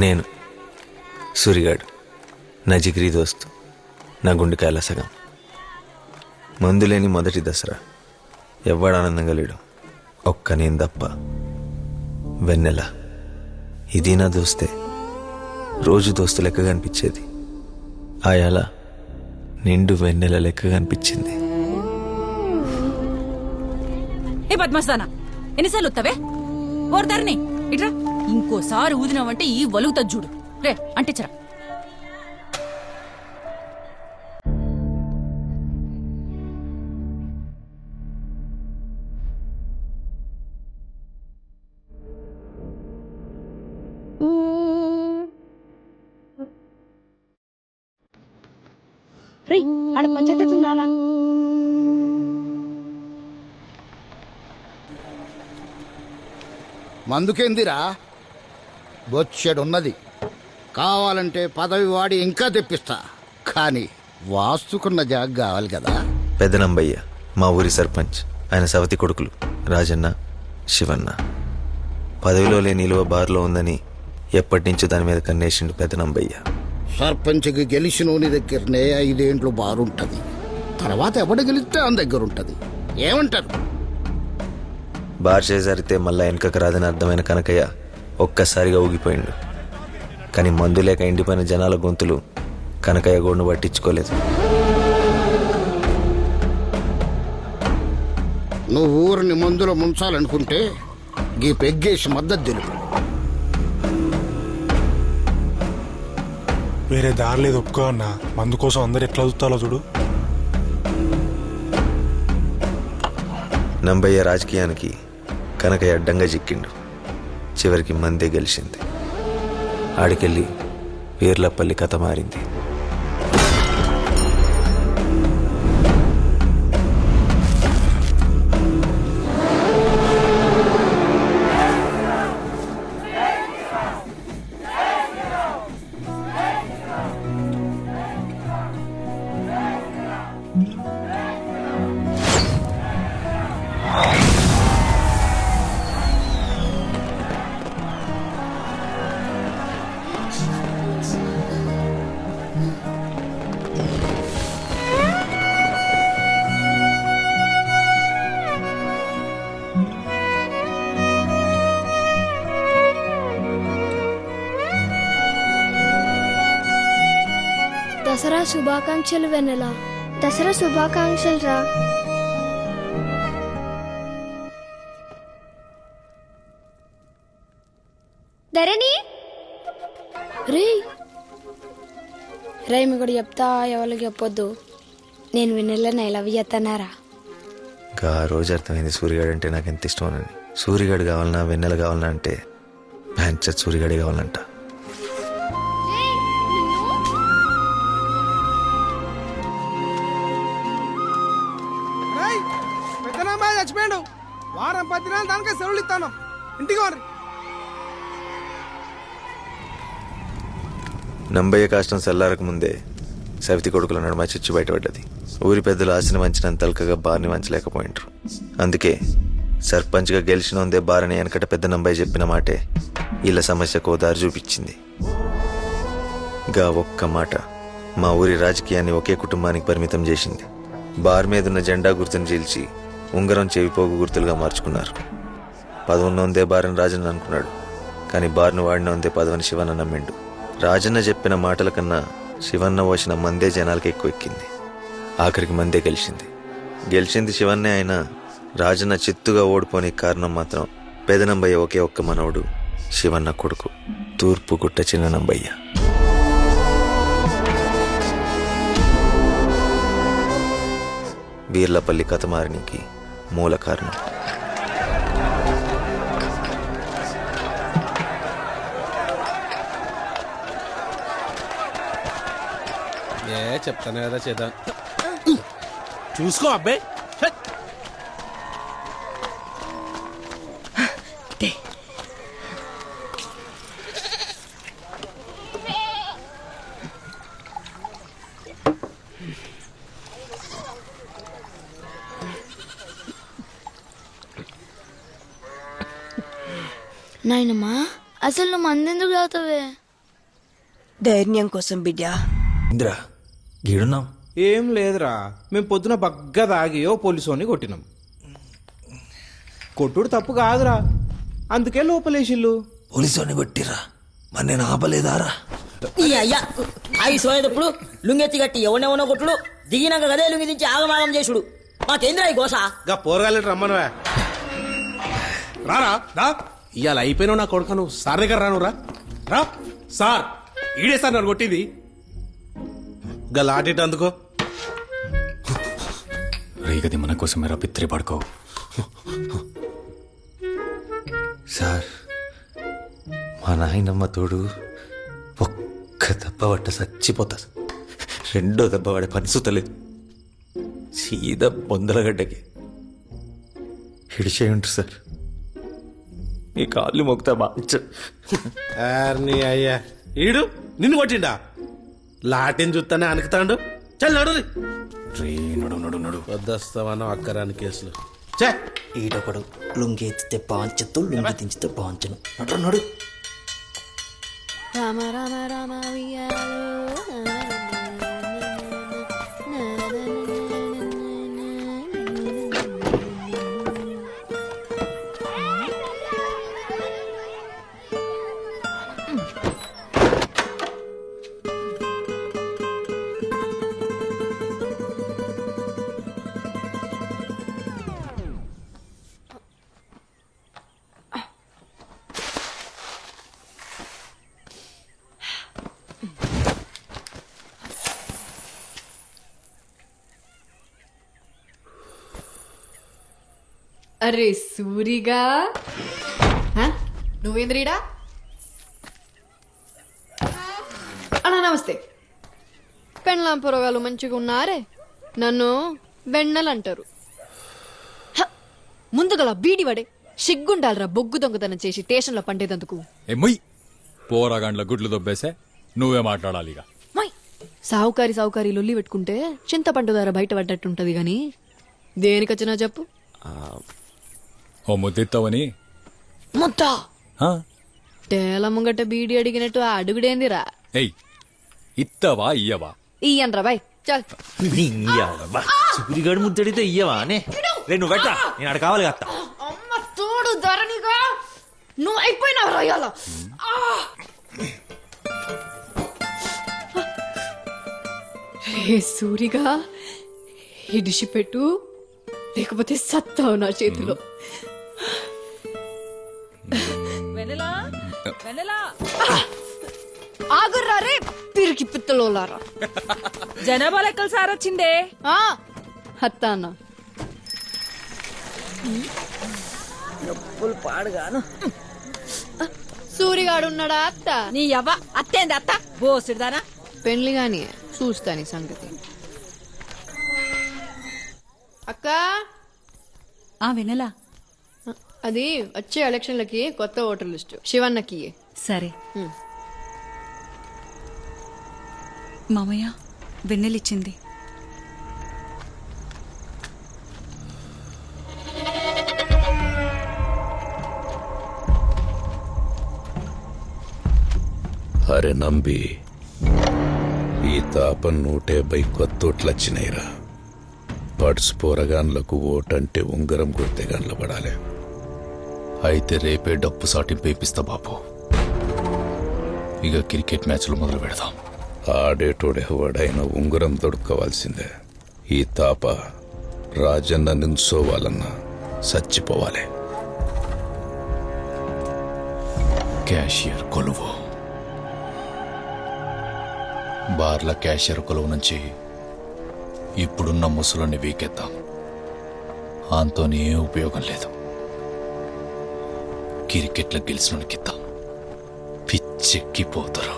నేను సూరిగాడు, నా జిగిరి దోస్తు, నా గుండెకాయల సగం. మందులేని మొదటి దసరా, ఎవ్వడు ఆనందంగా లేడు, ఒక్క నేను తప్ప. వెన్నెల ఇది నా దోస్తే, రోజు దోస్తు లెక్కగా అనిపించేది. ఆయాల నిండు వెన్నెల లెక్కగా అనిపించింది. ఏ పద్మస్తానా, ఎన్నిసార్లు వస్తావే? ఓర్దారిని ఇట్రా, ఇంకోసారి ఊదినావంటే ఈ వలుగుతా చూడు. రే అంటించరా. రే ఆడ పంచాయతీ ఉండాలా? మందుకేందిరా, బొచ్చెడున్నది. కావాలంటే పదవి వాడి ఇంకా తెప్పిస్తా, కానీ వాస్తుకున్న జాగ కావాలి కదా. పెదనంబయ్య మా ఊరి సర్పంచ్. ఆయన సవతి కొడుకులు రాజన్న, శివన్న. పదవిలో లేని నిలువ బార్లో ఉందని ఎప్పటి నుంచో దాని మీద కన్నేసిండు పెదనంబయ్య. సర్పంచ్కి గెలిచినోని దగ్గరనే 5 ఏండ్లు బారుంటది. తర్వాత ఎవడ గెలిస్తే ఆయన దగ్గర ఉంటది. ఏమంటారు? బార్ చేజారితే మళ్ళా వెనకకు రాదని అర్థమైన కనకయ్య ఒక్కసారిగా ఊగిపోయిండు. కానీ మందు లేక ఎండిపోయిన జనాల గొంతులు కనకయ్య గోడును పట్టించుకోలేదు. నువ్వు ఊరిని మందులో ముంచాలనుకుంటే గీ పెగ్గేసి మద్దతు తెలుపు. వేరే దారి లేదు, ఒప్పుకో అన్న. మందు కోసం అందరు ఎట్లా చూస్తాలో చూడు. నంబయ్య రాజకీయానికి కనకయ్య అడ్డంగా చిక్కిండు. చివరికి మందే గెలిచింది. ఆడికెళ్ళి వీర్లపల్లి కథ మారింది. దసరా శుభాకాంక్షలు వెన్నెల. దసరా శుభాకాంక్షలు రా. ధరణి రే రైమి కూడా చెప్తా, ఎవరికి చెప్పొద్దు. నేను వెన్నెలని ఐ లవ్ చేస్తున్నారా. ఇంకా ఆ రోజు అర్థమైంది సూర్యగాడు అంటే నాకు ఎంత ఇష్టమోనని. సూర్యగాడు కావాలన్నా వెన్నెల కావాలన్నా అంటే ప్యాంచత్ సూర్యగాడే కావాలంట. చచ్చిపోయాడు. వారం 10 దినాలు దానికే సెలవులు ఇస్తాను. ఇంటికి వారి నంబయ్య కాష్టం చల్లారక ముందే సవితి కొడుకుల నడుమ చిచ్చు బయటపడ్డది. ఊరి పెద్దలు ఆశని వంచినంత తలకగా బార్ని వంచలేకపోయిండ్రు. అందుకే సర్పంచ్గా గెలిచినోందే బారని వెనకట పెద్ద నంబయ్య చెప్పిన మాటే వీళ్ళ సమస్యకు దారి చూపించింది. గా ఒక్క మాట మా ఊరి రాజకీయాన్ని ఒకే కుటుంబానికి పరిమితం చేసింది. బార్ మీదున్న జెండా గుర్తును చీల్చి ఉంగరం చెవిపోగు గుర్తులుగా మార్చుకున్నారు. పదవున్నోందే బారని రాజన్న అనుకున్నాడు, కానీ బార్ను వాడినోందే పదవని శివన్న నమ్మిండు. రాజన్న చెప్పిన మాటల కన్నా శివన్న పోసిన మందే జనాలకి ఎక్కువ ఎక్కింది. ఆఖరికి మందే గెలిచింది శివన్నే. అయినా రాజన్న చిత్తుగా ఓడిపోని కారణం మాత్రం పెదనంబయ్య ఒకే ఒక్క మనవడు శివన్న కొడుకు తూర్పు గుట్ట చిన్న నంబయ్య. వీర్లపల్లి కథ మారనికి మూల కారణం. చెప్తాను కదా చేద్దాం. చూసుకో అబ్బాయి. నాయనమ్మా, అసలు నువ్వు మందెందుకు తాగుతావే? ధైర్యం కోసం బిడ్డా. ఇందిరా గీడున్నాం. ఏం లేదురా, మేము పొద్దున బగ్గా తాగి ఓ పోలీసోని కొట్టినాం. కొట్టుడు తప్పు కాదురా, అందుకే లోపలేసిల్లు. పోలీసు కొట్టిరా, మరి నేను ఆపలేదారా? ఈ అయ్యా అవి సోయేటప్పుడు లుంగెత్తి కట్టి ఎవరినెవనో కొట్టుడు, దిగినాక గదే లుంగి దించి ఆగమాగం చేసుడు. మాకేంద్రా ఈ గోస? గా పోరగాలి రమ్మనవా. రారా రా, ఇవాళ అయిపోయినావు నా కొడుకు. నువ్వు సార్ దగ్గర రాను రా. రా సార్, ఈడే సార్ నన్ను కొట్టింది. గా లాటిట్ అందుకో. రేగది మన కోసం మేరా పిత్రి పడుకో. సార్, మా నాయనమ్మ తోడు ఒక్క దెబ్బ పట్ట చచ్చిపోతా. రెండో దెబ్బ పడే పని సుతలేదు. సీదా బొందలగడ్డకి హిడిచే ఉంటారు సార్. మీ కాళ్ళు మొక్తా బాచ. నీ అయ్యా ఈడు నిన్ను కొట్టిండా? లాటిని చూస్తానే అనకుతాడు. చల్ నడు రే నడు నడు నడు. వద్దస్తామన్నా అక్కరాని కేసులు. చే ఈడొకడు లుంగి ఎత్తితే పాంచత్తు, లుంగి దించితే పాంచను. నడు నడు. రామ రామ రామ అరే సూరిగా, నువ్వేంద్రీడా? అన్నా నమస్తే. పెళ్ళాం పొరగాలు మంచిగా ఉన్నారే, నన్ను వెన్నెలు అంటారు. ముందుగల బీడి వడే సిగ్గుండాలరా బొగ్గు దొంగతనం చేసి స్టేషన్లో పండేదందుకు. ఏమొయ్ పోరాగాండ్ల గుడ్లు దొబ్బేసే నువ్వే మాట్లాడాలి ఇక. సావుకారి లొల్లి పెట్టుకుంటే చింతపండు ధర బయట పడ్డట్టుంటది గాని దేనికొచ్చినా చెప్పు. ఓ ముద్దిత్తవని ముద్ద టేల ముంగట బీడి అడిగినట్టు ఆ అడుగుడేందిరా? ఎయ్ ఇత్తవా ఇయ్యవా? ఇయ్యన్రా బాయ్ చల్. సూరిగాడు ముద్దడితే ఇయ్యవా అనే? రే నువ్వు పెట్టా, నేను అక్కడ కావాలి కదా. అమ్మ తోడు ధరణిగా నువ్వు అయిపోయినావు రాయాల. సూరిగా ఇడిసిపెట్టు, లేకపోతే సత్తావు నా చేతిలో. ఆగుర్రా రే పిరికి పిత్తలోలారా. జనాభా లెక్కలు సార్ వచ్చిందే. అత్త అన్న పాడుగాను. సూరిగాడున్నాడా అత్త? నీ అవ్వ అత్తేంది అత్త బోసుడిదానా. పెళ్లి గాని చూస్తాని సంగతి. అక్క వెనలా అది వచ్చే ఎలక్షన్లకి కొత్త ఓటర్ లిస్టు శివన్నకి. సరే. మామయ్య వెన్నెలిచ్చింది. అరే నంబి, ఈ తాప 150 కొత్తోట్లొచ్చినాయిరా. పడ్స్ పోరగాన్లకు ఓటంటే ఉంగరం కొడితే గన్ల పడాలి. అయితే రేపే డప్పు సాటింపు వేపిస్తా బాబు. ఇక క్రికెట్ మ్యాచ్లు మొదలు పెడదాం. ఆడేటోడెవడైనా ఉంగరం దొడుకోవాల్సిందే. ఈ తాప రాజన్న నించోవాలన్నా చచ్చిపోవాలి. క్యాషియర్ కొలువు. బార్ల క్యాషియర్ కొలువు నుంచి ఇప్పుడున్న ముసులని వీకెత్తాం. ఆంతోనే ఉపయోగం లేదు. క్రికెట్లో గెలిచినోనికిద్దాం. పిచ్చెక్కిపోతారు.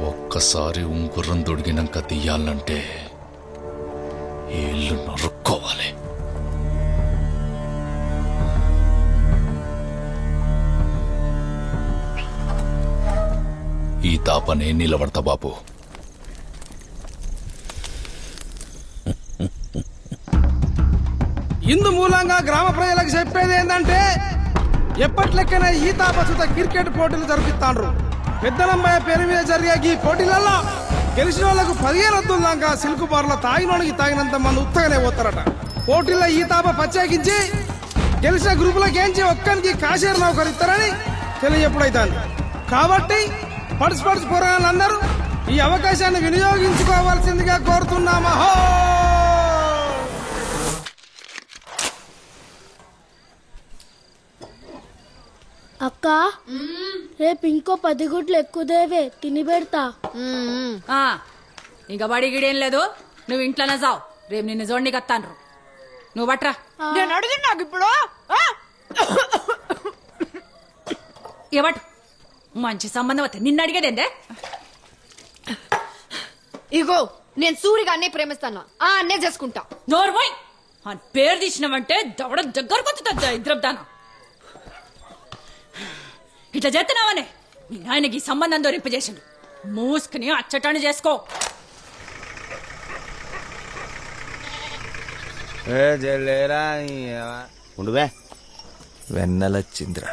ఒక్కసారి ఉంగుర్రం దొడిగినాక తీయాలంటే ఏళ్ళు నరుక్కోవాలి. ఈ తాపనే నిలబడతా బాబు. ఇందు మూలంగా గ్రామ ప్రజలకు చెప్పేది ఏంటంటే, ఎప్పట్లెక్కనే ఈ తాపసుత క్రికెట్ పోటీలు జరిపిస్తాండ్రు. పెద్దలంబయ్య పేరు మీద జరిగే ఈ పోటీలలో గెలిచిన వాళ్ళకు 15 వద్దుల దాకా సిల్క్ బార్లో తాగినోడికి తాగినంత మంది ఉత్తగానే పోతారట. పోటీల్లో ఈ తాప ప్రత్యేకించి గెలిచిన గ్రూపులకు ఏంచి ఒక్కరికి కాషేర్ నౌకరు ఇస్తారని తెలియజెప్పుడైతాంది. కాబట్టి పడుసు పోరాళ్ళందరూ ఈ అవకాశాన్ని వినియోగించుకోవాల్సిందిగా కోరుతున్నామా. అక్క రేపు ఇంకో 10 గుడ్లు ఎక్కువదేవే తిని పెడతా. ఆ, ఇంకా బడి గిడేం లేదు, నువ్వు ఇంట్లోనే చావు. రేపు నిన్ను జోడికి వస్తాను. నువ్వు బట్రా. నేను అడిగి నాకు ఇప్పుడు ఏవట్ మంచి సంబంధం వస్తే నిన్ను అడిగేదేందే. ఇగో నేను సూరిగానే ప్రేమిస్తాను, ఆ అన్నే చేసుకుంటా. నోర్మోయ్ అని పేరు తీసినావంటే దవడ దగ్గరకు వస్తుందా ఇద్దరుదానా. ఇట్లా చేస్తున్నావనే మీ నాయనకి ఈ సంబంధం దొరింపజేసిండు. మూసుకుని అచ్చటాన్ని చేసుకో. ఉండువే వెన్నెలొచ్చిందిరా.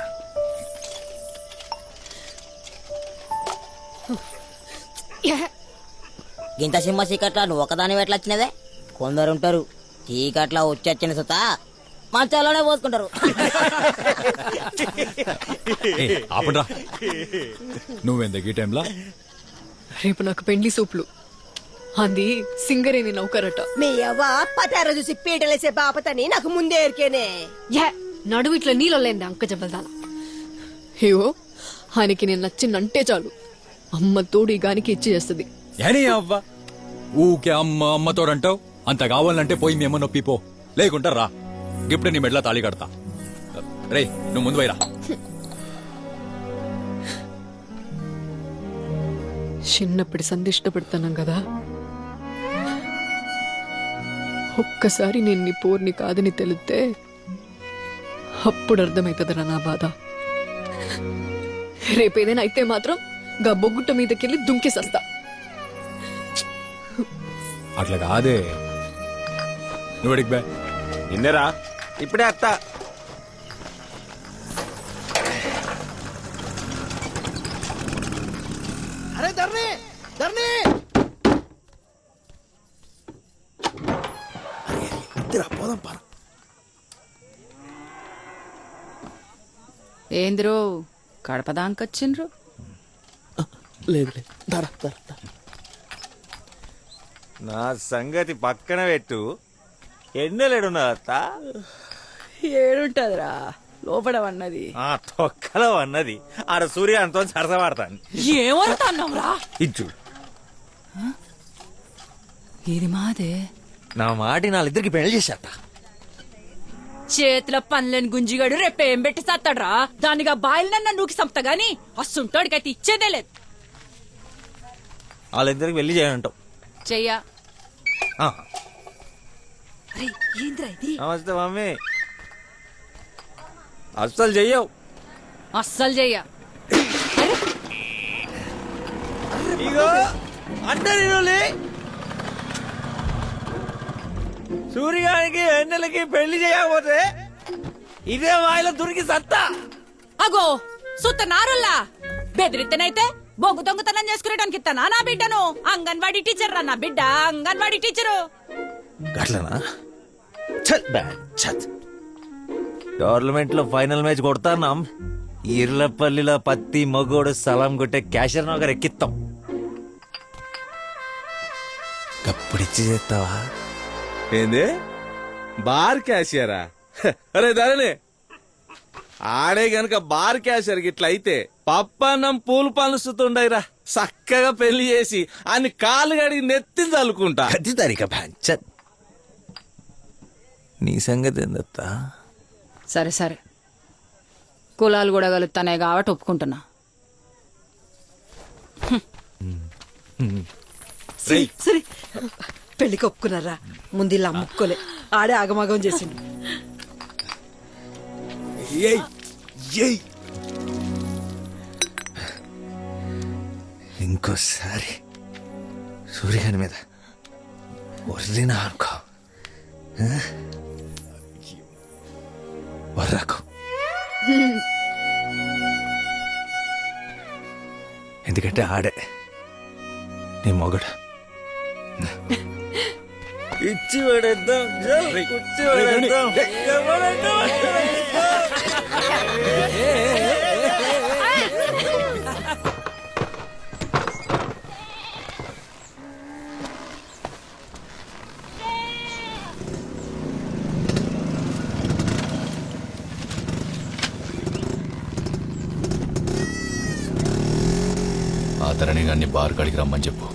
గింత సింహ చీకట్లా నువ్వు ఒకదాని ఎట్లా వచ్చినదే? కొందరు ఉంటారు చీకట్లా వచ్చి సుత మంచాలోనే పోసుకుంటారు. ఆపడ్రా. నువ్వెందుకు ఈ టైంలో? రేపు నాకు పెండ్లి సూపులు, అది సింగరేని నౌకరట. మీ అవ్వ పతార చూసి పీటలేసే బాపతని నాకు ముందే ఎరికేనే. నడువు ఇట్లా నీళ్ళలేంది అంక జబ్బదాన. అయ్యో ఆయనకి నేను నచ్చిందంటే చాలు, అమ్మ తోడు ఈ గానికి ఇచ్చి చేస్తుంది. ఏనీ అవ్వ ఊకే అమ్మ అమ్మతోడంటావు. అంత కావాలంటే పోయి మీ అమ్మ నొప్పి పో, లేకుంటా రా. గిఫ్ట్ నీ మెడ్లా తాళి కడతా. రే నువ్వు ముందు పోయిరా. చిన్నప్పటి సంధి ఇష్టపడతాను కదా, ఒక్కసారి నేను నీ పోర్ని కాదని తెలిస్తే అప్పుడు అర్థమవుతుందిరా నా బాధ. రేపేదైనా అయితే మాత్రం గా బొగ్గుట్ట మీదకెళ్ళి దుంకేసస్తా. అట్లా కాదే. నువ్వు అడిగి బే. నిన్నరా ఇప్పుడే అత్త. అరే ధర్ని ధర్ని పోదాం పార. ఏంద్రో కడపదాంకొచ్చిండ్రు? లేదు ధర నా సంగతి పక్కన పెట్టు. ఎన్నెలేడున్నా అత్త? ఏడుంటదిరా లోపల అన్నది. ఆ తొక్కలో అన్నది ఆడ సూర్యాంతో సరసమాడతాను. ఏమవుతాన్నావురా? ఇచ్చు ఇది మాదే. నా మాటి నాళ్ళిద్దరికి పెళ్లి చేశాట. చేతిలో పనులేని గుంజిగాడు రేపేం పెట్టి సత్తాడ్రా. దానిగా బాయిలనన్నా నూకి సంపుతా గాని అస్సుంటోడికైతే ఇచ్చేదే లేదు. వాళ్ళిద్దరికి పెళ్లి చేయంటావు. చెయ్యా. ఆ. ఏంద్రా ఇది? నమస్తే మమ్మీ. అస్సలు చెయ్యవు. అస్సలు చెయ్యా. ఇగో అంటే సూర్యానికి ఎన్నెలకి పెళ్లి చేయకపోతే ఇదే వాయిలో దొరికి సత్తా. అగో సుత్త నారుల్లా బెదిరిత్తనైతే బొగ్గు దొంగతనం చేసుకునేటానికి ఇస్తానా నా బిడ్డను? అంగన్వాడీ టీచర్ రా నా బిడ్డ, అంగన్వాడీ టీచరు. గట్లనా? టోర్నమెంట్ లో ఫైనల్ మ్యాచ్ కొడతాన్నాం. ఇర్లపల్లిలో పత్తి మగోడు సలాం కొట్టే క్యాషర్ నగర్ ఎక్కిస్తాం. కప్పుడిచ్చి చేస్తావా? ఏంది బార్ క్యాషియరా? అరే ధరణి ఆడే గనక బార్ క్యాషియర్ ఇట్లా అయితే పప్పన్నం పూలు పనుస్తుండయిరా. చక్కగా పెళ్లి చేసి అన్ని కాలు గడిగి నెత్తి చల్లుకుంటా. నీ సంగతి ఏందత్తా? సరే సరే కులాలు కూడా కలుగుతానే కాబట్టి ఒప్పుకుంటున్నా. సరే పెళ్లికి ఒప్పుకున్నారా? ముందు ఇలా అమ్ముకోలే, ఆడే ఆగమాగం చేసిండు. ఇంకోసారి సూర్యగాని మీద వర్రినా అనుకో, వర్రకు ఎందుకంటే ఆడే నీ మొగడు. ఇచ్చి పడేద్దాం ఇచ్చి పడేద్దాం ఆ తరణి గారిని బార్ కాడికి రమ్మని చెప్పు.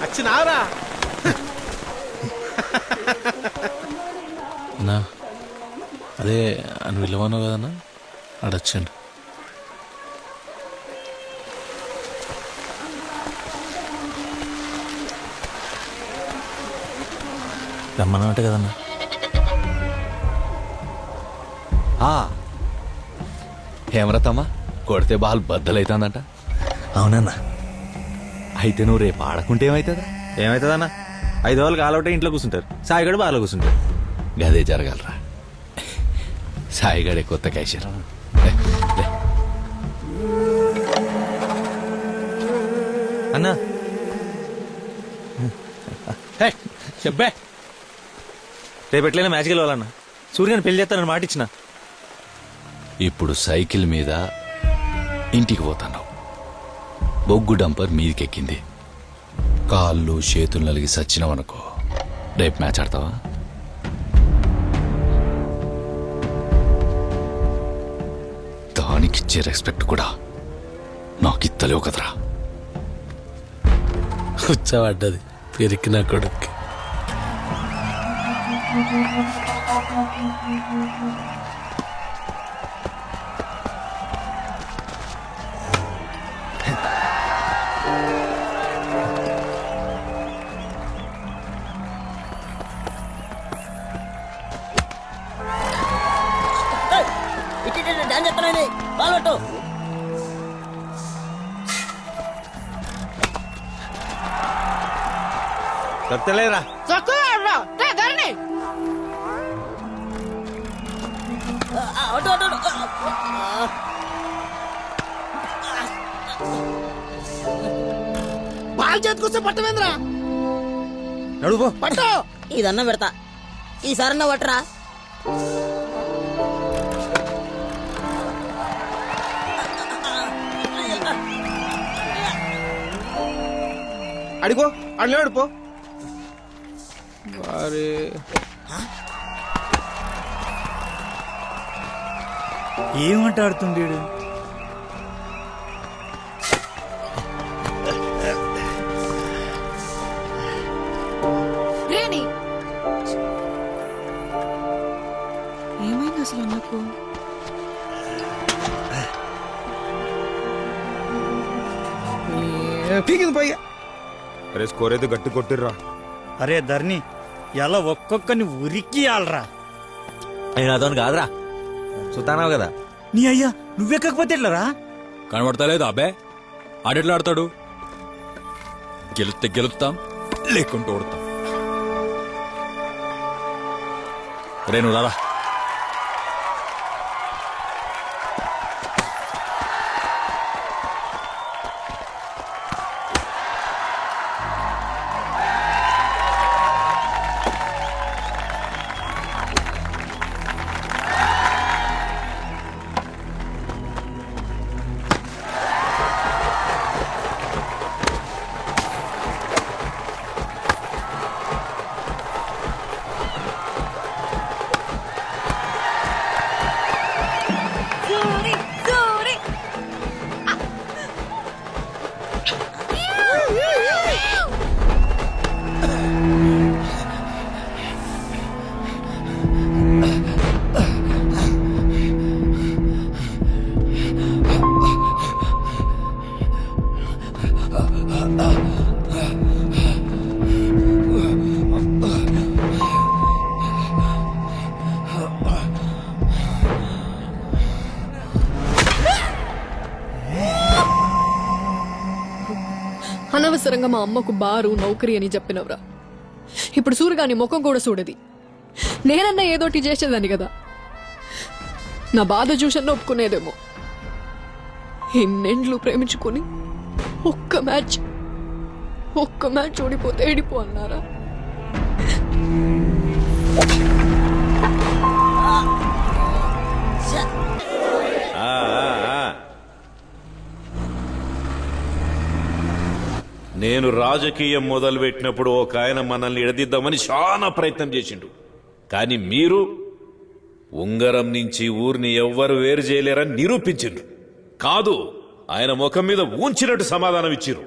వచ్చినావురా అన్నా అదే అని విలువను కదన్నా అడొచ్చండి. రమ్మన్నట్టు కదన్నా. హేమరతమ్మా కొడితే బాల్ బద్దలైతుందంట. అవునన్నా. అయితే నువ్వు రేపు ఆడకుంటే ఏమైతుందా? ఏమవుతుందన్నా? 5 రోజులు ఆలౌటే ఇంట్లో కూర్చుంటారు, సాయిగడు బాగా కూర్చుంటారు. గదే జరగలరా. సాయిగడే కొత్త క్యాషియర్. అన్నా చెప్పే రేపు ఎట్లయినా మ్యాచ్కి వెళ్ళాలన్నా. సూర్యని పెళ్లి చేస్తానని మాట ఇచ్చిన. ఇప్పుడు సైకిల్ మీద ఇంటికి పోతాను. బొగ్గు డంపర్ మీదికెక్కింది. కాళ్ళు చేతులు నలిగి సచ్చినవనుకో, రేపు మ్యాచ్ ఆడతావా? దానికిచ్చే రెస్పెక్ట్ కూడా నాకిత్తలేవు కదరా. కూర్చోబడ్డది పెరికిన కొడుక్కి. ఇట్టి డాన్స్ చెప్తానండి బాల్ పట్టు. చెప్తలేరా? అటు అటు బాల్ చేతికొస్తే పట్టమేంద్రా? నడుపో. పట్టు. ఇదన్నా పెడతా, ఈసారన్నా పట్టరా. అడిగో అడిలేడు పో. అరే ఏమంట ఆడుతుండే ఏమైంది అసలు నాకు? పీకింది పైగా. అరే స్కోర్ అయితే గట్టి కొట్టిర్రా. అరే ధర్ని ఎలా ఒక్కొక్కరిని ఉరికి ఆలరా. నేను అతను కాదురా, చూస్తానావు కదా. నీ అయ్యా నువ్వెక్కకపోతే ఎట్లరా? కనబడతలేదు అబ్బే. ఆడెట్లా ఆడతాడు? గెలిస్తే గెలుస్తాం, లేకుంటే ఓడతాం. రేణు రారా. అనవసరంగా మా అమ్మకు బారు నౌకరీ అని చెప్పినవరా. ఇప్పుడు సూరగాని ముఖం కూడా చూడది. నేనన్నా ఏదోటి చేసేదాన్ని కదా. నా బాధ చూసన్నా ఒప్పుకునేదేమో. ఎన్నెండ్లు ప్రేమించుకుని ఒక్క మ్యాచ్ ఓడిపోతే ఏడిపో అన్నారా? నేను రాజకీయం మొదలుపెట్టినప్పుడు ఒక ఆయన మనల్ని ఎడదిద్దామని చాలా ప్రయత్నం చేసిండు. కానీ మీరు ఉంగరం నుంచి ఊరిని ఎవ్వరు వేరు చేయలేరని నిరూపించిండ్రు. కాదు, ఆయన ముఖం మీద ఊంచినట్టు సమాధానం ఇచ్చిర్రు.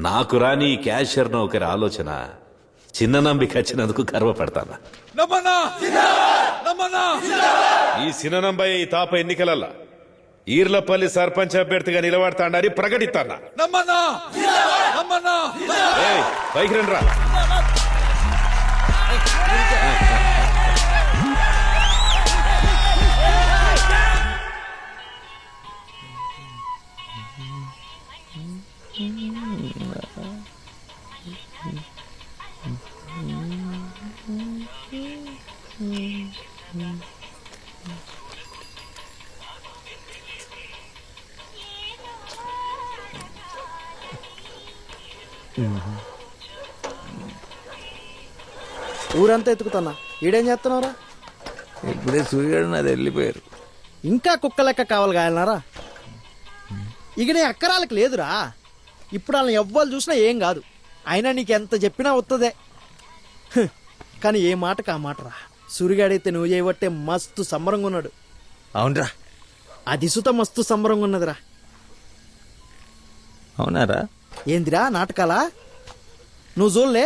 నాకు రాని ఈ క్యాషియర్ ఒకరి ఆలోచన చిన్న నంబికి వచ్చినందుకు గర్వపడతాను. ఈ సిననంబయ్య ఈ తాప ఎన్నికలల్లా ఈర్లపల్లి సర్పంచ్ అభ్యర్థిగా నిలబడతాడని ప్రకటిస్తానా. పైకి రండిరా. ఊరంతా ఎత్తుకుతున్నా, ఈడేం చేస్తున్నారా? ఇప్పుడే సూర్యుడు నాది వెళ్ళిపోయారు. ఇంకా కుక్క లెక్క కావాలి కాయలనారా? ఇక నీ అక్కరాలకు లేదురా. ఇప్పుడు వాళ్ళని ఎవ్వరు చూసినా ఏం కాదు. అయినా నీకు ఎంత చెప్పినా వస్తుందే. కానీ ఏ మాటకు ఆ మాటరా. సూర్యుగాడైతే నువ్వు చేయబట్టే మస్తు సంబరంగా ఉన్నాడు. అవునరా, అది సుత మస్తు సంబరంగా ఉన్నదిరా. అవునారా? ఏందిరా నాటకాలా? నువ్వు చూడలే?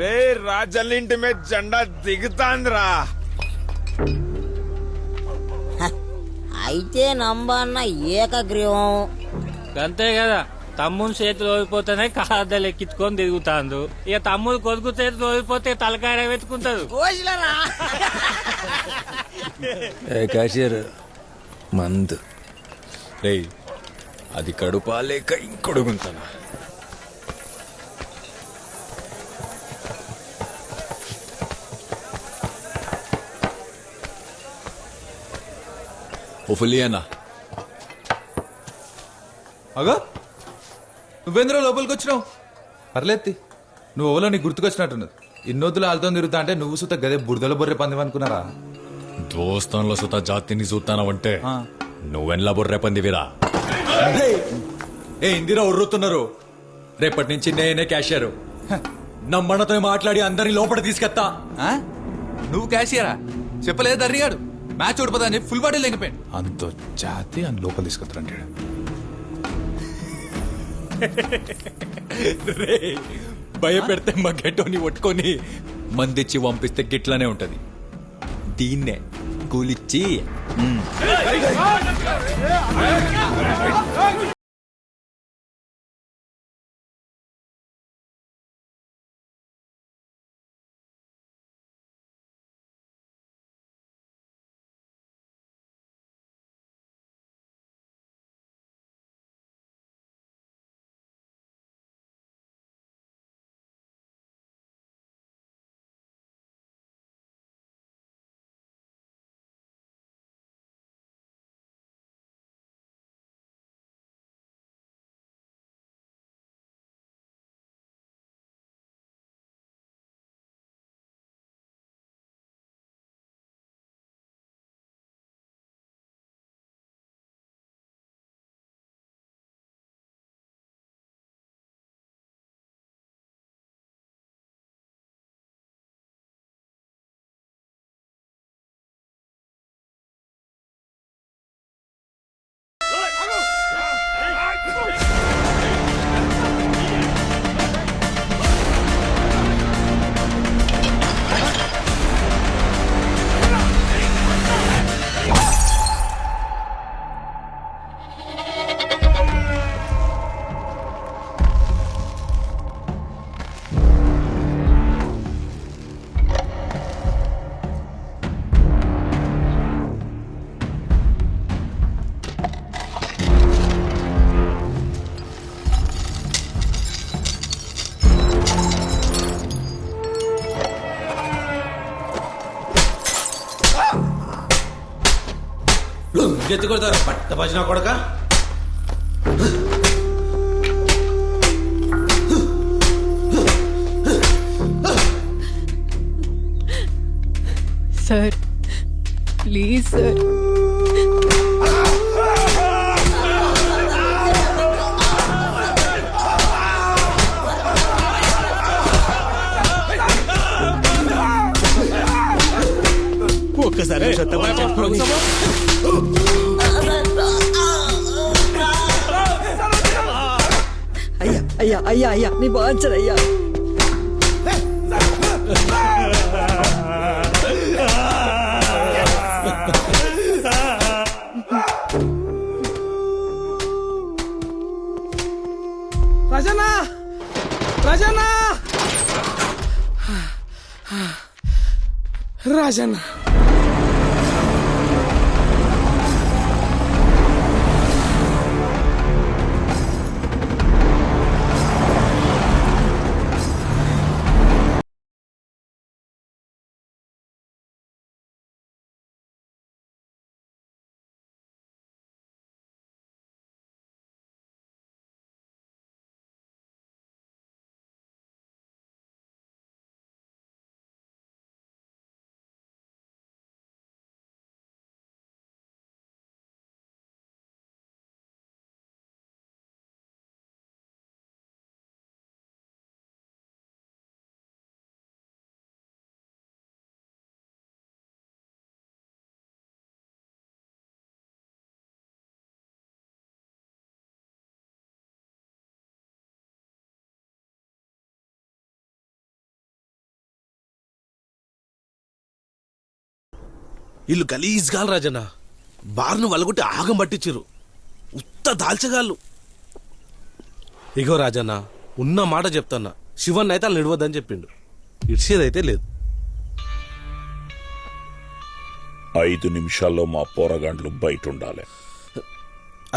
రే రాజల్లింటి మీద జెండా దిగుతాందిరా. అయితే నంబన్న ఏకగ్రీవం అంతే కదా. తమ్ముని చేతులు ఓడిపోతేనే కాదలు ఎక్కించుకొని తిరుగుతాండు. ఇక తమ్ముడు కొడుకు చేతులు ఓడిపోతే తలకాయ వెతుకుంటాడు. క్యాషియర్ మందు రే, అది కడుపా లేక ఇంకొడుగుంటానా? ఓ ఫుల్లి అన్నా, అగో నువ్వేంద్ర లోపలికి వచ్చినావు పర్లేత్తి నువ్వు ఓలో నీకు గుర్తుకొచ్చినట్టున్నది ఇన్నొద్దులు వాళ్ళతో తిరుగుతా అంటే నువ్వు సుత గదే బురదల బొర్రె పంది అనుకున్నారా దోస్తాన్లో సుత జాతిని చూస్తానవంటే నువ్వెన్లా బొర్రె పందివిరా. ఏ ఇందిరా ఉర్రుతున్నారు రేపటి నుంచి నేనే క్యాషియర్ నమ్మన్నతో మాట్లాడి అందరిని లోపల తీసుకెత్తా. నువ్వు క్యాషియరా చెప్పలేదు దర్రిగాడు మ్యాచ్ ఓడిపోతా అని ఫుల్ బాడీ లేకపోయాడు. అంత జాతి అని లోపల తీసుకొస్తారంటాడు. రే భయపెడితే మా గెట్టోని పట్టుకొని మందిచ్చి పంపిస్తే గిట్లానే ఉంటది. దీన్నే కూలిచ్చి ఎత్తి కొడతారు పట్ట భజన కొడక. Sir please sir. ఒక్కసారి అయ్యా అయ్యా అయ్యా అయ్యా నీ బాంచరు అయ్యా. రజనా రజనా రాజన్న ఇల్లు గలీజ్గాలు రాజన్న. బార్ను వలగొట్టి ఆగం పట్టించారు. ఉత్త దాల్చగాళ్ళు. ఇగో రాజన్న ఉన్న మాట చెప్తాన్నా, శివన్ అయితే వాళ్ళు నిడవద్దని చెప్పిండు. ఇడ్చేదైతే లేదు. 5 నిమిషాల్లో మా పోరగాండ్లు బయట ఉండాలి.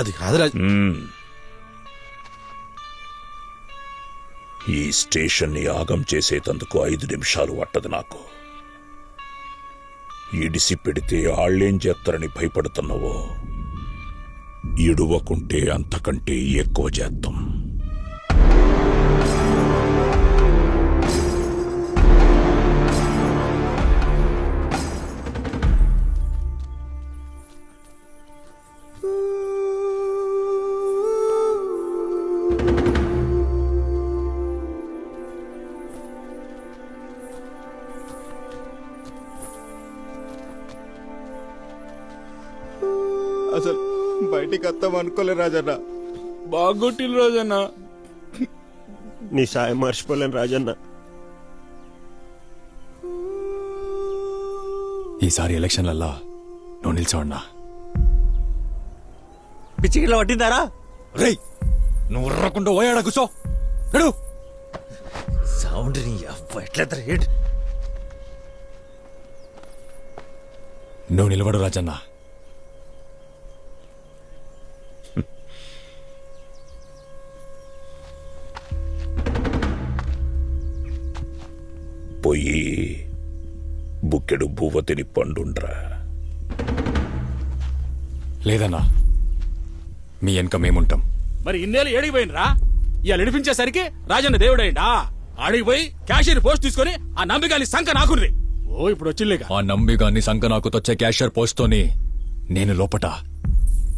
అది కాదు రాజ. ఈ స్టేషన్ ని ఆగం చేసేటందుకు 5 నిమిషాలు పట్టదు నాకు. ఇడిసి పెడితే ఆళ్ళేం చేస్తారని భయపడుతున్నావో ఇడువకుంటే అంతకంటే ఎక్కువ చేద్దాం. అసలు బయటికి వస్తాం అనుకోలే రాజన్న. బాగొట్టిల్లు రాజన్న. నీ సాయం మర్చిపోలేను రాజన్న. ఈసారి ఎలక్షన్లల్లా నువ్వు నిల్చోన్నా. పిచ్చికిలో పట్టిందారా? రేయ్ నువ్వు రకుండా పోయాడా కూర్చో. నడు. సౌండ్ నీ అవ్వ ఎట్లా రేట్. నువ్వు నిలబడు రాజన్న. పోయి బుక్కెడు బువ్వ తిని పండుండ్రా. లేదన్నా, మీ వెనక మేముంటాం. మరి ఇన్నేళ్ళు ఏడిగిపోయినరా? ఇవాళ నడిపించేసరికి రాజన్న దేవుడైందా? ఆడిగిపోయి క్యాషియర్ పోస్ట్ తీసుకొని ఆ నంబిగాని సంఖ నాకుర్రి. ఓ ఇప్పుడు వచ్చిల్లేగా. ఆ నంబిగాన్ని సంక నాకు తొచ్చే క్యాషియర్ పోస్ట్తోని నేను లోపట,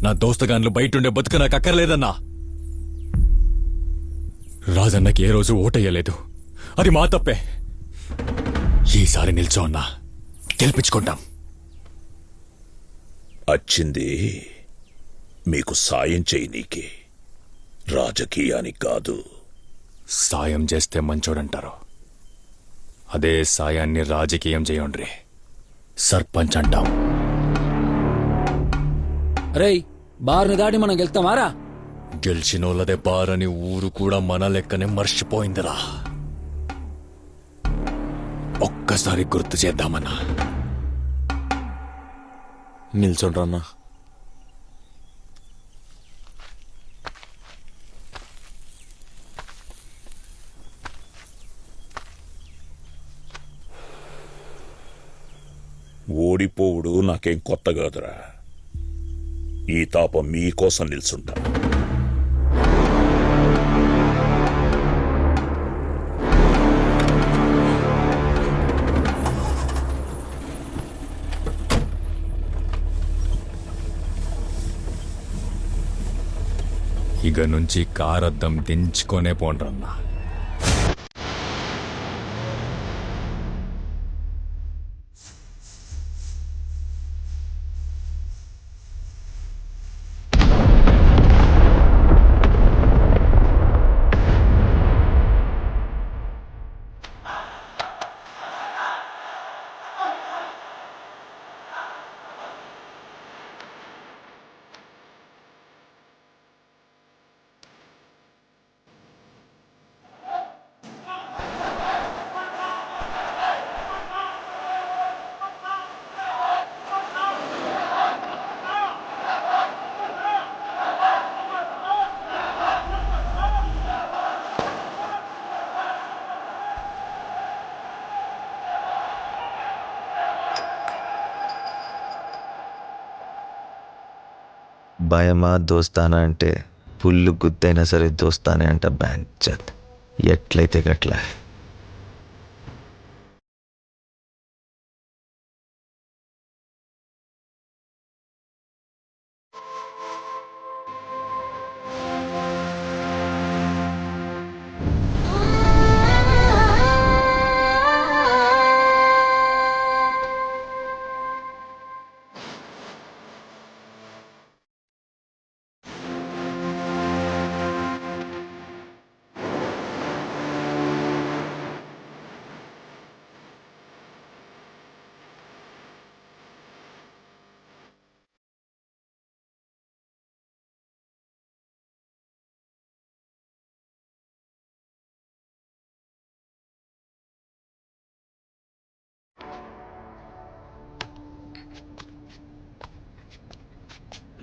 నా దోస్తగాన్లు బయటుండే బతుకు నాకు అక్కర్లేదన్నా. రాజన్నకి ఏ రోజు ఓటయ్యలేదు, అది మా తప్పే. ఈసారి నిల్చో అన్నా, గెలిపించుకుంటాం. వచ్చింది మీకు సాయం చేయనీకి, రాజకీయానికి కాదు. సాయం చేస్తే మంచోడంటారు, అదే సాయాన్ని రాజకీయం చేయండ్రి. సర్పంచ్ అంటాం. రేయ్ బార్ని దాటి మనం గెలుతామారా? గెలిచినోళ్ళదే బారని ఊరు కూడా మన లెక్కనే మర్చిపోయిందిరా. ఒక్కసారి గుర్తు చేద్దామన్నా. నిల్చోండ్రన్నా. ఓడిపోవుడు నాకేం కొత్త కాదురా. ఈ తాప మీకోసం నిల్చుంటా. ఇక నుంచి కారద్దం దించుకొనే పోండ్రన్నా. భయమా దోస్తానా అంటే పుల్లు గుద్దైనా సరే దోస్తానే అంట. బ్యాంచత్ ఎట్లయితే గట్లా.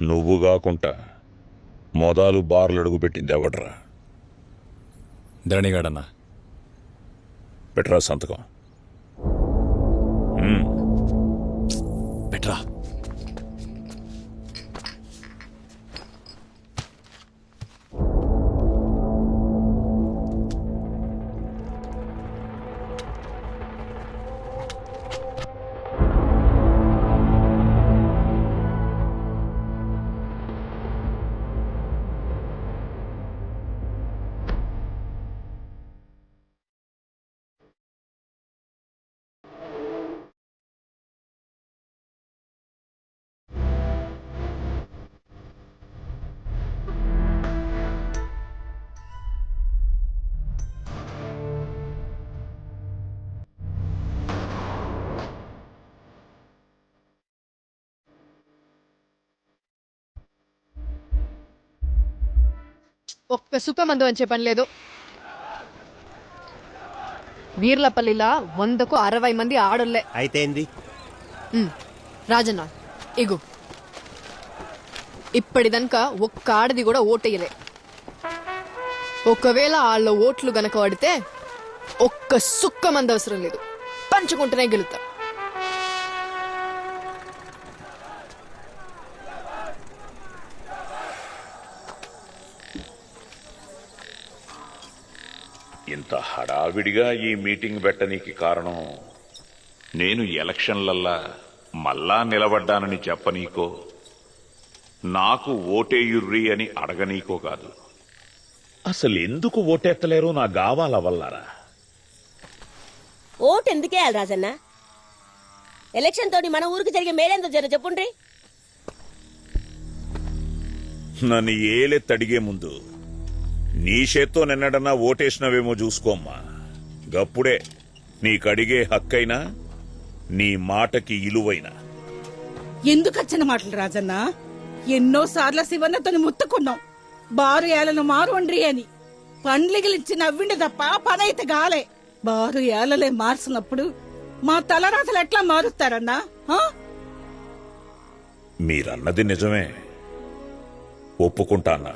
నువ్వు కాకుండా మొదలు బార్లు అడుగు పెట్టింది ఎవడ్రా? ధరణిగాడన్నా. పెట్రా సంతకం. పెట్రా. ఒక్క సుఖమందు అని చెప్పని లేదు. వీర్లపల్లిలా 100కు 60 మంది ఆడోళ్ళే. అయితే ఏంది? రాజన్న ఇగు ఇప్పటిదనక ఒక్క ఆడది కూడా ఓటేయలే. ఒకవేళ వాళ్ళ ఓట్లు గనక పడితే ఒక్క సుక్క మంది అవసరం లేదు, పంచుకుంటూనే గెలుతారు. ఇంత హడావిడిగా ఈ మీటింగ్ పెట్టనీకి కారణం నేను ఎలక్షన్లల్లా మళ్ళా నిలబడ్డానని చెప్పనీకో, నాకు ఓటేయుర్రి అని అడగనీకో కాదు. అసలు ఎందుకు ఓటెత్తలేరో నా గావాల వల్లారా. ఓటు ఎందుకేయాలి రాజన్న? ఎలక్షన్ తోటి మన ఊరికి జరిగే మేలేందో జర చెప్పుండ్రి. నన్ను ఏలెత్తడిగే ముందు నీ చేత్తో నిన్నడన్నా ఓటేసినవేమో చూసుకోమ్మా. గప్పుడే నీకడిగే హక్కైనా నీ మాటకి ఇలువైనా. ఎందుకచ్చిన మాటలు రాజన్న? ఎన్నోసార్లు శివన్నతో ముత్తుకున్నాం, బారు ఏళ్ళను మారుండ్రి అని. పండ్లిగిలిచ్చి నవ్విండి తప్ప పనైతే గాలే. బారు ఏళ్ళలే మార్చినప్పుడు మా తలరాతలు ఎట్లా మారుస్తారన్నా? మీరన్నది నిజమే, ఒప్పుకుంటానా.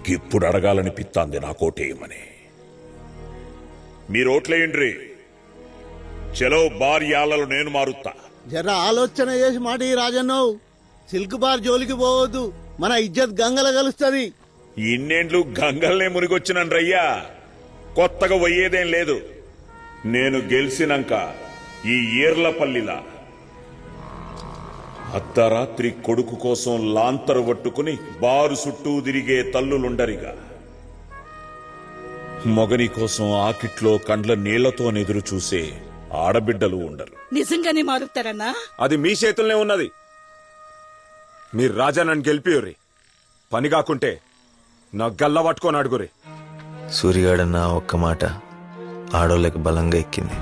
గిప్పుడు అడగాలనిపిస్తాంది నా కోటేయమని. మీరోట్లేయండ్రి, చలో భార్యాలలో నేను మారుతా. జర ఆలోచన చేసి మాట రాజన్నో. సిల్క్ బార్ జోలికి పోవద్దు, మన ఇజ్జత్ గంగల కలుస్తుంది. ఇన్నేండ్లు గంగల్నే మునిగొచ్చినయ్యా, కొత్తగా పోయేదేం లేదు. నేను గెలిచినాక ఈ ఈర్లపల్లిలా అర్ధరాత్రి కొడుకు కోసం లాంతరు పట్టుకుని బారు చుట్టూ తిరిగే తల్లులుండరిగా, మొగని కోసం ఆకిట్లో కండ్ల నీళ్లతో ఎదురు చూసే ఆడబిడ్డలు ఉండరు. నిజంగానే మారుతారన్నా? అది మీ చేతుల్నే ఉన్నది. మీరు రాజానని గెలిపియుర్రి, పని కాకుంటే నా గల్ల పట్టుకొని అడుగురి. సూరిగాడన్న ఒక్క మాట ఆడోళ్ళకి బలంగా ఎక్కింది.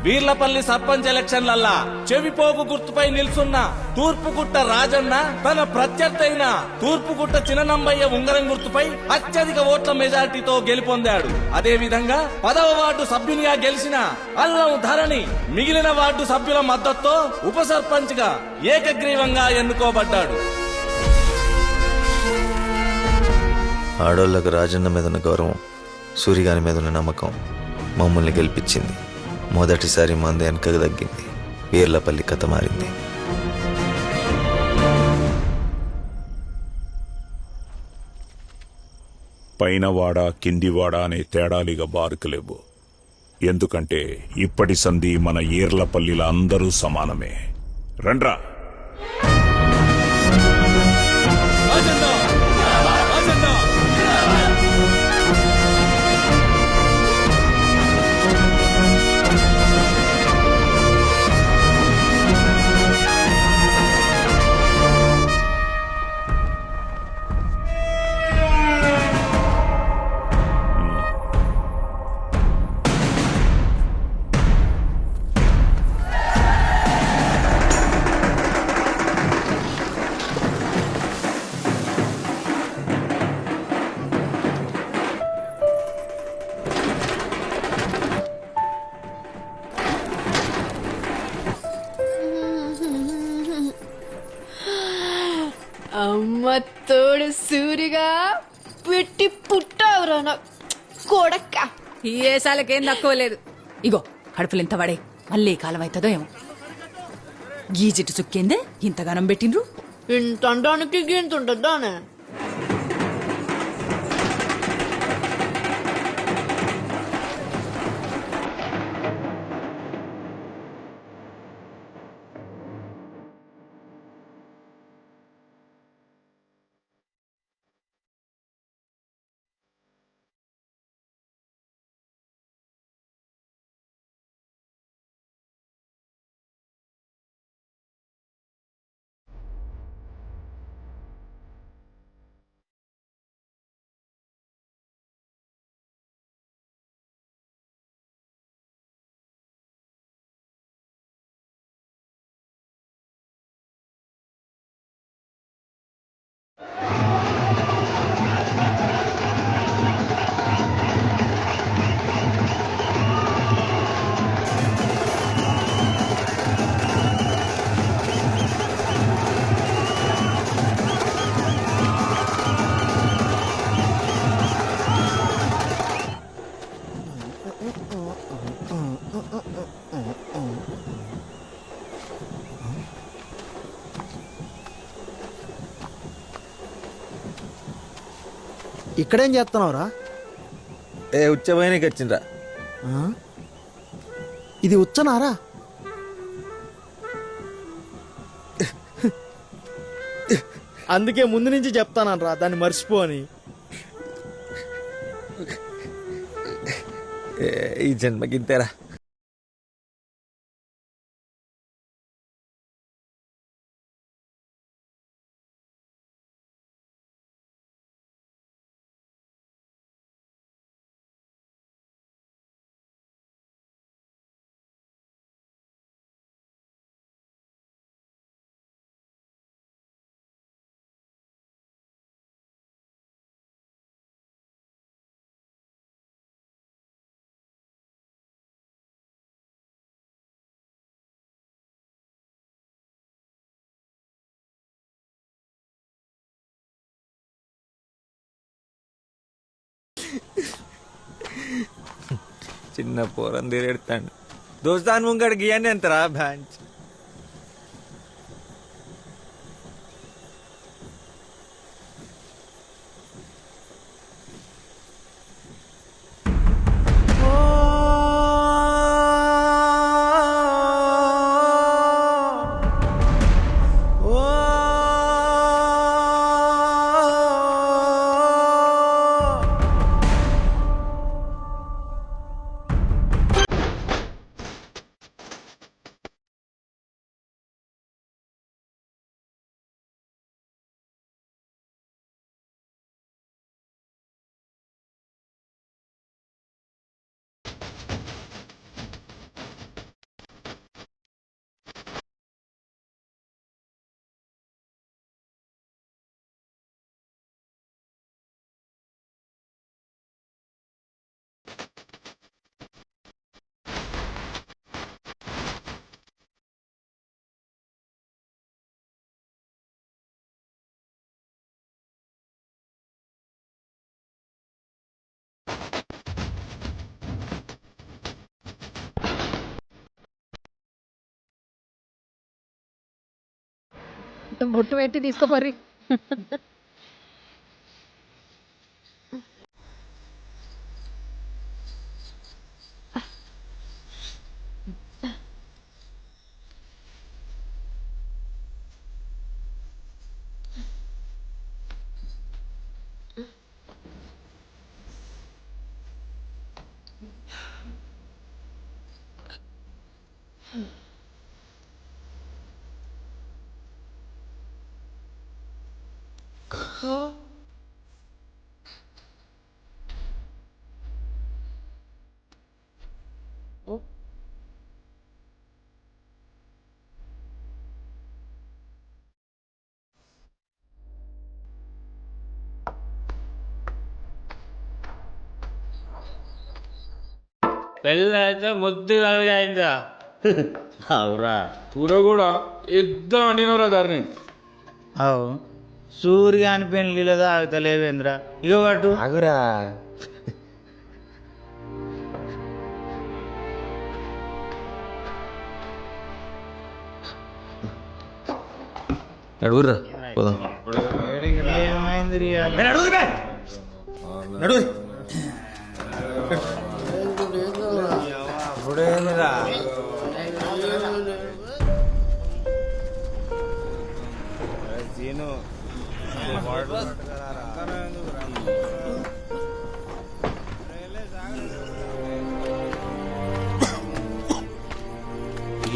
వీర్లపల్లి సర్పంచ్ ఎలక్షన్లల్లా చెవిపోగు గుర్తుపై నిల్చున్న తూర్పుగుట్ట రాజన్న తన ప్రత్యర్థి అయిన తూర్పుగుట్ట చిన్ననంబయ్య ఉంగరం గుర్తుపై అత్యధిక ఓట్ల మెజార్టీతో గెలుపొందాడు. అదే విధంగా 10వ వార్డు సభ్యునిగా గెలిచిన అల్లం ధరణి మిగిలిన వార్డు సభ్యుల మద్దతుతో ఉప సర్పంచ్ గా ఏకగ్రీవంగా ఎన్నుకోబడ్డాడు. ఆడోళ్ళకు రాజన్న మీద ఉన్న గౌరవం, సూరిగాని మీద ఉన్న నమ్మకం మమ్మల్ని గెలిపించింది. మొదటిసారి మంది వెనకకు తగ్గింది. వీర్లపల్లి కథ మారింది. పైనవాడ కిందివాడ అనే తేడాలిగా బారుకలేవు. ఎందుకంటే ఇప్పటి సంధి మన ఈర్లపల్లిల అందరూ సమానమే. రండ్రా. అమ్మ తోడు సూరిగా పెట్టి పుట్టావురా నా కొడక్క. ఈ ఏసాలకేం తక్కువ లేదు. ఇగో కడుపులు ఎంత పడే, మళ్ళీ కాలం అవుతుందో ఏమో. గీ జిట్టు చుక్కిందే ఇంతగానం పెట్టిండ్రు. ఇంత అండానికి గీంత ఉంటుందానే? ఇక్కడేం చేస్తున్నావురా? ఏ ఉచ్చపోయినకి వచ్చిండ్రా. ఇది ఉచ్చనారా? అందుకే ముందు నుంచి చెప్తానరా దాన్ని మర్చిపో అని. ఈ జన్మకింతేరా. చిన్న పోరం తిరెడతాడు. దోస్తాన్ ముంగడికి ఇవన్నీ ఎంతరా బ్యాంచ్. బొట్టు పెట్టి తీసుకో మరి. పెళ్ళి అయితే ముద్దుగా అయిందా? అవురా కూర కూడా ఇద్దరు వండినవరా దారిని. అవు సూర్యాని పెళ్ళిలో తాగుతలేవేంద్రా? ఇగో పట్టు అగురా నడువుర్రా పోదాం. ఏమైంది? అప్పుడేమిరా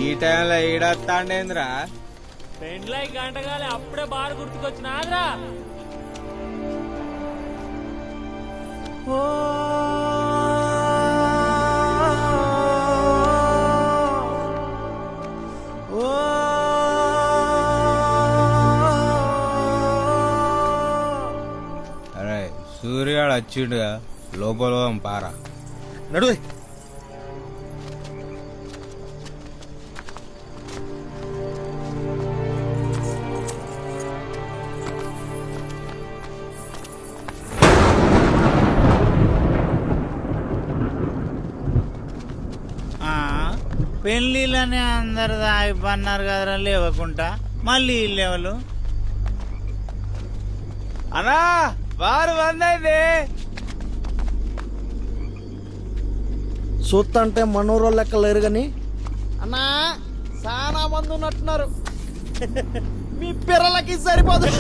ఈ టైంలో ఈడొస్తాండేంద్రా? పెండ్లై గంటగాలి అప్పుడే బాగా గుర్తుకొచ్చినాదిరా. అరే సూర్యాడు వచ్చిండుగా లోపల పారా. నడువు. పెళ్ళిళ్ళని అందరు తాగిపన్నారు కదరా లేవకుండా మళ్ళీ ఇల్లేవాళ్ళు. అన్నా బారు వందైంది. చూస్తంటే మనూరో లెక్క లేరు గాని అన్నా చాలా మంది ఉన్నట్టున్నారు. మీ పిల్లలకి సరిపోదు.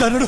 ధనుడు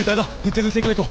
दादा तेरे से को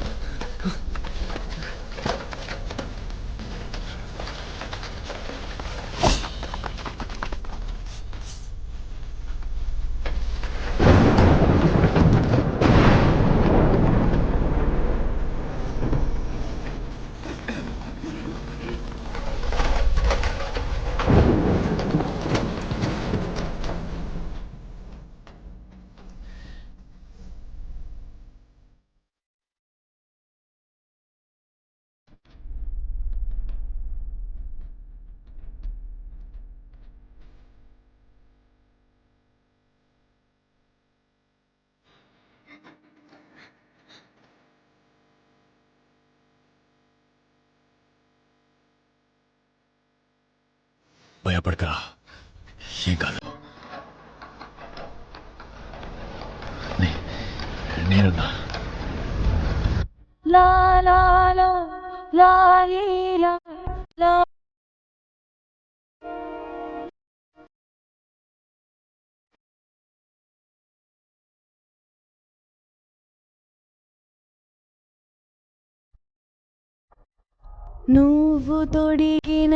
భయపడకరా ఏం కాదు నేనున్నా లా లా లా లా లా లా నువ్వు తొడిగిన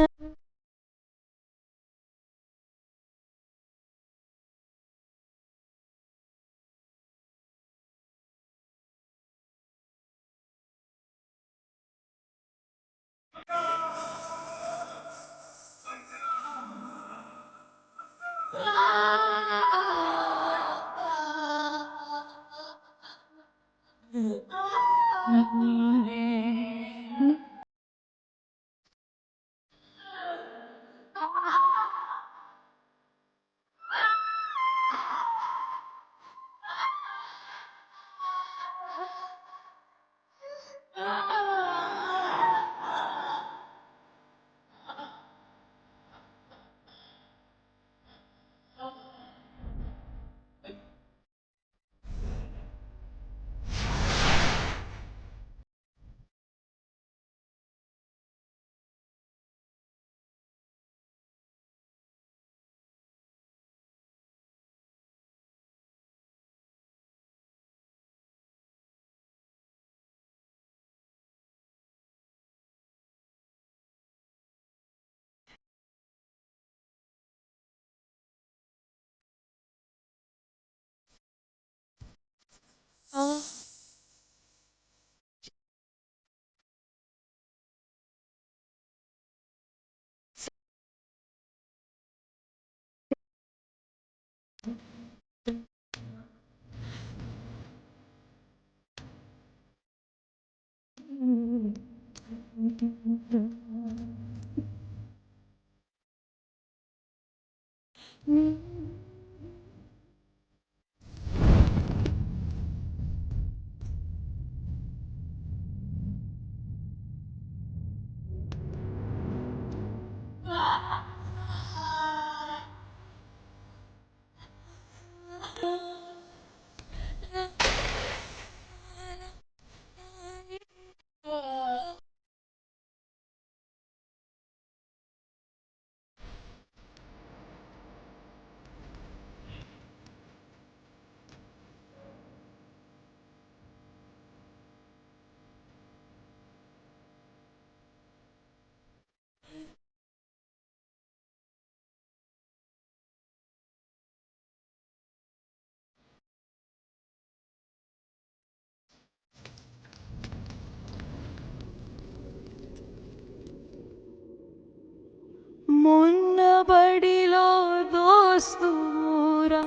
మొన్న బడిలో దోస్తూరా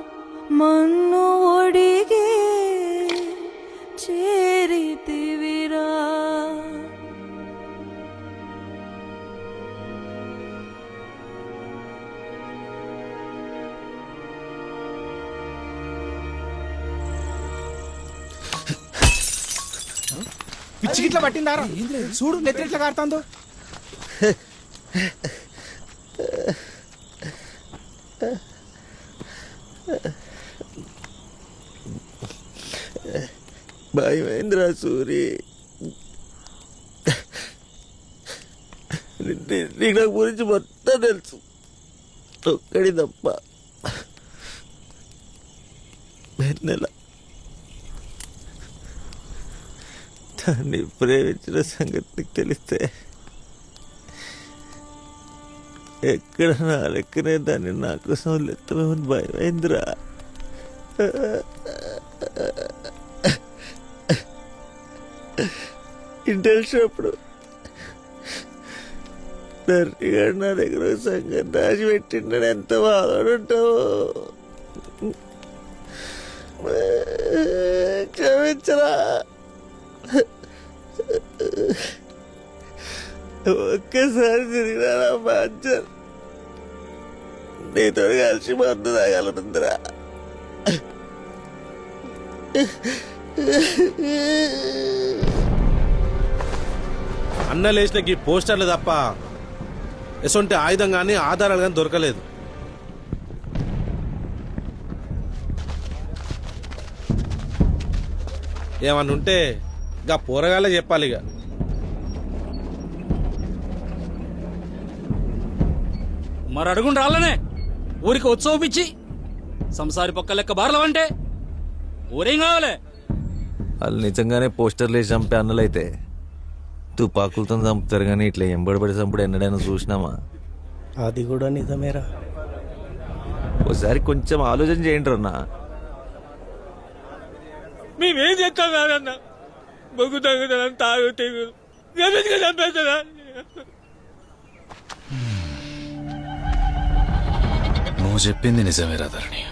మన్ను ఒడిగే చేరితివిరా పిచ్చి గిట్ల పట్టిందారా చూడు నెత్తిట్లా కారుతాందో భయమేంద్రా సూరి నీకు నా గురించి మొత్తం తెలుసు, ఒక్కడి తప్ప. నెల దాన్ని ప్రేమించిన సంగతి నీకు తెలిస్తే ఎక్కడ నా లెక్కనే దాన్ని నా కోసం వదిలేస్తామేమని భయమైందిరా. తెలిసినప్పుడు దర్శిగాడు నా దగ్గర సంగతి దాచిపెట్టిండని ఎంత బాధపడుంటావో. క్షమించరా. ఒక్కసారి తిరిగినా నా బాధ్యత నీతో కలిసి మందు తాగాలనుందిరా. అన్న లేచిన ఈ పోస్టర్లు తప్ప ఎసొంటి ఆయుధం కానీ ఆధారాలు కానీ దొరకలేదు. ఏమన్నా ఉంటే గా పోరగాళ్ళే చెప్పాలి. ఇక మరి అడుగుండి రాళ్ళనే ఊరికి ఉత్సవపిచ్చి సంసారి పక్క లెక్క బార్లవంటే ఊరేం కావాలి? వాళ్ళు నిజంగానే పోస్టర్లు వేసి చంపే అన్నలైతే తుపాకులతో చంపుతారు, కానీ ఇట్లా ఎంబడిపడి చంపుడు ఎన్నడైనా చూసినామా? అది కూడా నిజమేరా. ఒకసారి కొంచెం ఆలోచన చేయండి అన్న. మేమేం చేస్తాం కాదన్న, బొగ్గు తగ్గుతాను తాగు తెగులు చంపేస్తారా? నువ్వు చెప్పింది నిజమేరా ధరణి.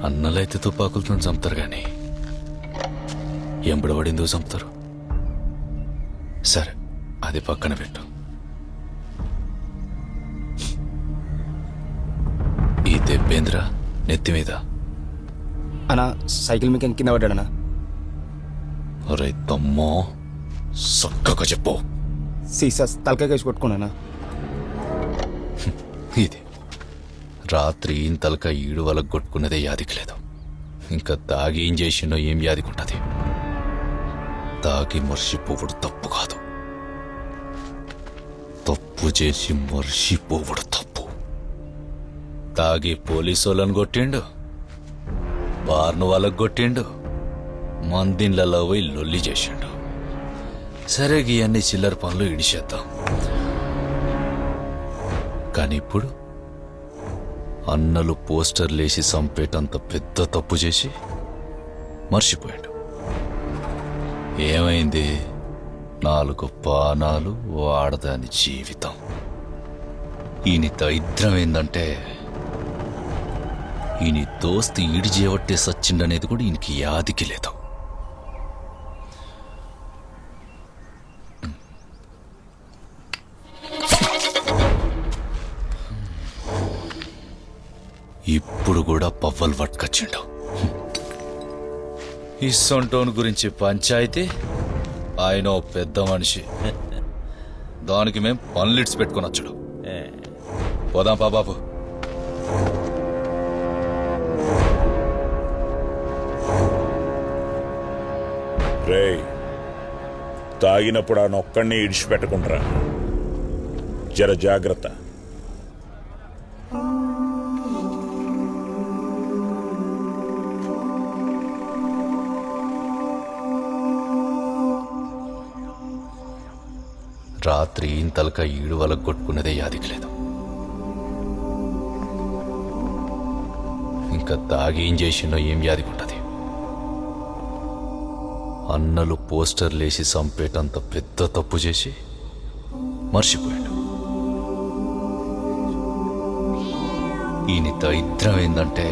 అన్నలైతే తుపాకులతో చంపుతారు గాని ఎంబడబడి ఎందుకు చంపుతారు? సరే, అది పక్కన పెట్టు. ఈ దెబ్బేంద్ర నెత్తి మీద? అన్నా సైకిల్ మీకు కింద పడ్డాడనా? ఒరే తమ్మో, చక్కగా చెప్పు. సీసా తలకాయ కేసి కొట్టుకున్నానా? ఇది రాత్రి ఇంతలక ఈడు వాళ్ళకు కొట్టుకున్నదే యాదికి లేదు. ఇంకా తాగి ఏం చేసిండో ఏం యాదికుంటది? తాగి మర్చిపోవుడు తప్పు కాదు, తప్పు చేసి మర్చిపోవుడు తప్పు. తాగి పోలీసు వాళ్ళని కొట్టిండు, బార్ను వాళ్ళకు కొట్టిండు, మందిన్లలో పోయి లొల్లి చేసిండు. సరే, అన్ని చిల్లర పనులు ఇడిచేద్దాం. కానీ ఇప్పుడు అన్నలు పోస్టర్లేసి చంపేటంత పెద్ద తప్పు చేసి మర్చిపోయాడు. ఏమైంది? 4 పానాలు, వాడదాని జీవితం. ఈయన దరిద్రం ఏందంటే ఈయన దోస్తి ఈడి చేయబట్టే సచ్చిండనేది కూడా ఈయనకి యాదికి లేదు. ఇప్పుడు కూడా పవ్వలు పట్టుకొచ్చిండు. ఈ సొంటోన్ గురించి పంచాయితీ, ఆయన ఓ పెద్ద మనిషి, దానికి మేం పనులిడ్స్ పెట్టుకుని వచ్చాడు. పోదాం పా బాబు. రేయ్, తాగినప్పుడు ఆ నొక్కడిని ఇడిచిపెట్టకుండా జర జాగ్రత్త. రాత్రి ఇంతలక ఈడు వాళ్ళకు కొట్టుకున్నదే యాదికి లేదు. ఇంకా తాగి ఏం చేసిండో ఏం యాదికుంటది? అన్నలు పోస్టర్లేసి చంపేటంత పెద్ద తప్పు చేసి మర్చిపోయాడు. ఈయన దరిద్రం ఏందంటే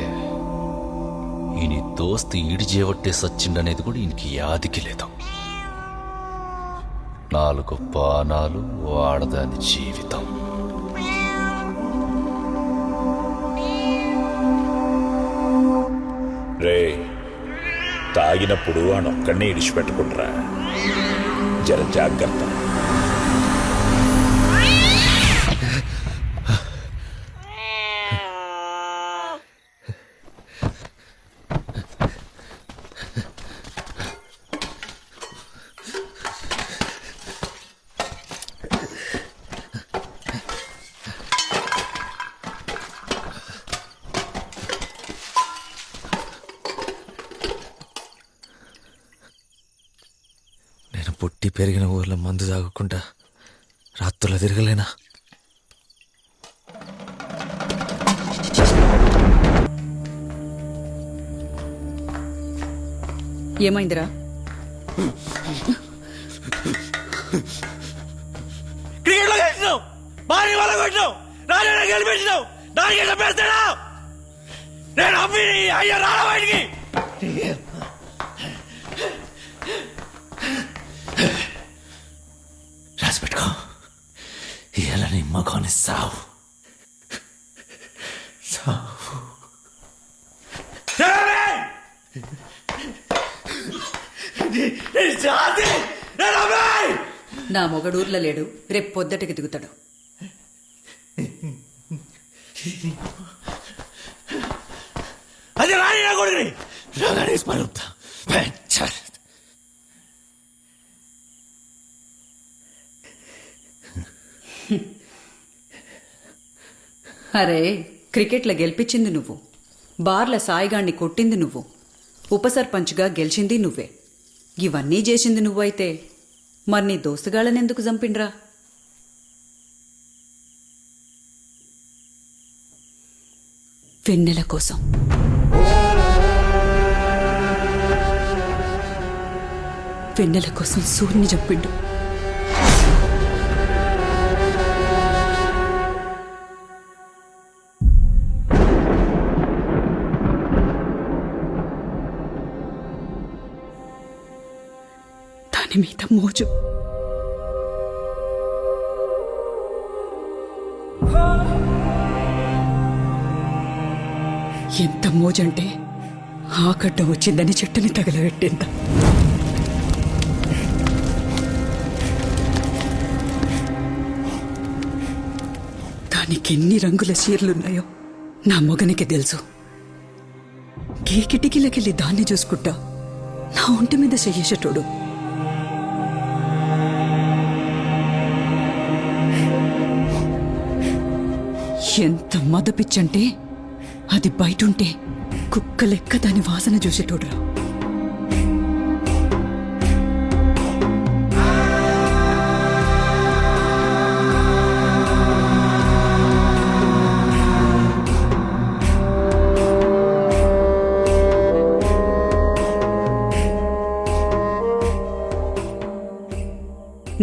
ఈయన దోస్తి ఈడి చేయబట్టే సచ్చిండనేది కూడా ఈయనకి యాదికి లేదు. 4 పానాలు, వాడదాని జీవితం. రే, తాగినప్పుడు ఆ నొక్కడిని ఇడిచిపెట్టకుండా జర జాగ్రత్త. పుట్టి పెరిగిన ఊర్లో మందు తాగకుండా రాత్రులు తిరగలేనా? ఏమైందిరా? క్రికెట్లో గెలిచినావు, భారీ వాళ్ళ కొట్టినావు, రాజా గెలిపించినావు, దానికి చంపేస్తాడా? నేను అమ్మి అయ్యా రాడా బయటికి? రాసి పెట్టుకో, ఇవాళ నీ మగాని సావు. నా మొగడూర్లో లేడు, రేపు పొద్దటికి దిగుతాడు. అది రాని నా కొడుకుని అరే, క్రికెట్లో గెలిపించింది నువ్వు, బార్ల సాయిగాణ్ణి కొట్టింది నువ్వు, ఉప సర్పంచ్గా గెలిచింది నువ్వే. ఇవన్నీ చేసింది నువ్వైతే మరి నీ దోస్తుగాళ్ళనెందుకు చంపిండ్రా? వెన్నెల కోసం. వెన్నెల కోసం సూర్యుని చంపిండు. దాని మీద మోజు. ఎంత మోజంటే ఆకడ్డ వచ్చిందని చెట్టుని తగలబెట్టిందా. దానికి ఎన్ని రంగుల చీరలున్నాయో నా మొగనికి తెలుసు. ఏ కిటికీలకెళ్ళి దాన్ని చూసుకుంటా నా ఒంటి మీద చెయ్యేసేటోడు. ఎంత మదపిచ్చంటే అది బయటుంటే కుక్క లెక్క దాని వాసన చూసేటోడురా.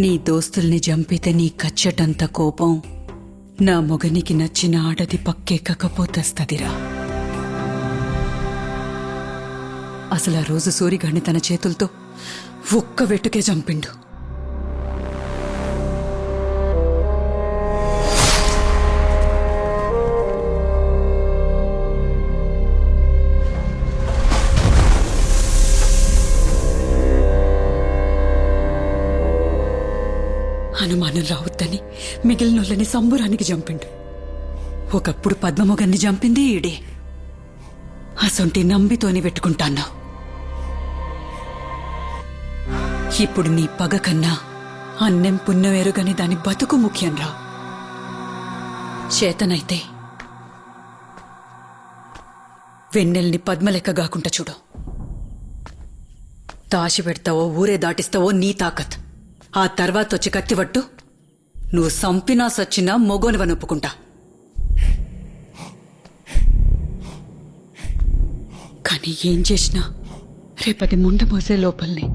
నీ దోస్తుల్ని చంపితే నీ కచ్చటంత కోపం నా మొగనికి నచ్చిన ఆడది పక్కెక్కకపోతస్తదిరా. అసలు ఆ రోజు సూరిగాడిని తన చేతులతో ఒక్క వెట్టుకే చంపిండు. అనుమానం రావద్దని మిగిలినోళ్ళని సంబురానికి చంపిండు. ఒకప్పుడు పద్మమొగన్ని చంపింది ఈడే. అసొంటి నంబితోని పెట్టుకుంటాన్నా. ఇప్పుడు నీ పగ కన్నా అన్నం పుణ్యమేరుగని దాని బతుకు ముఖ్యంరా. చేతనైతే వెన్నెల్ని పద్మలెక్క గాకుండా చూడు. దాచి పెడతావో ఊరే దాటిస్తావో నీ తాకత్. ఆ తర్వాత వచ్చి కత్తివట్టు, నువ్వు సంపినా సచ్చినా మొగోనివని ఒప్పుకుంటా. కానీ ఏం చేసినా రేపటి ముండ మోసే లోపల్ని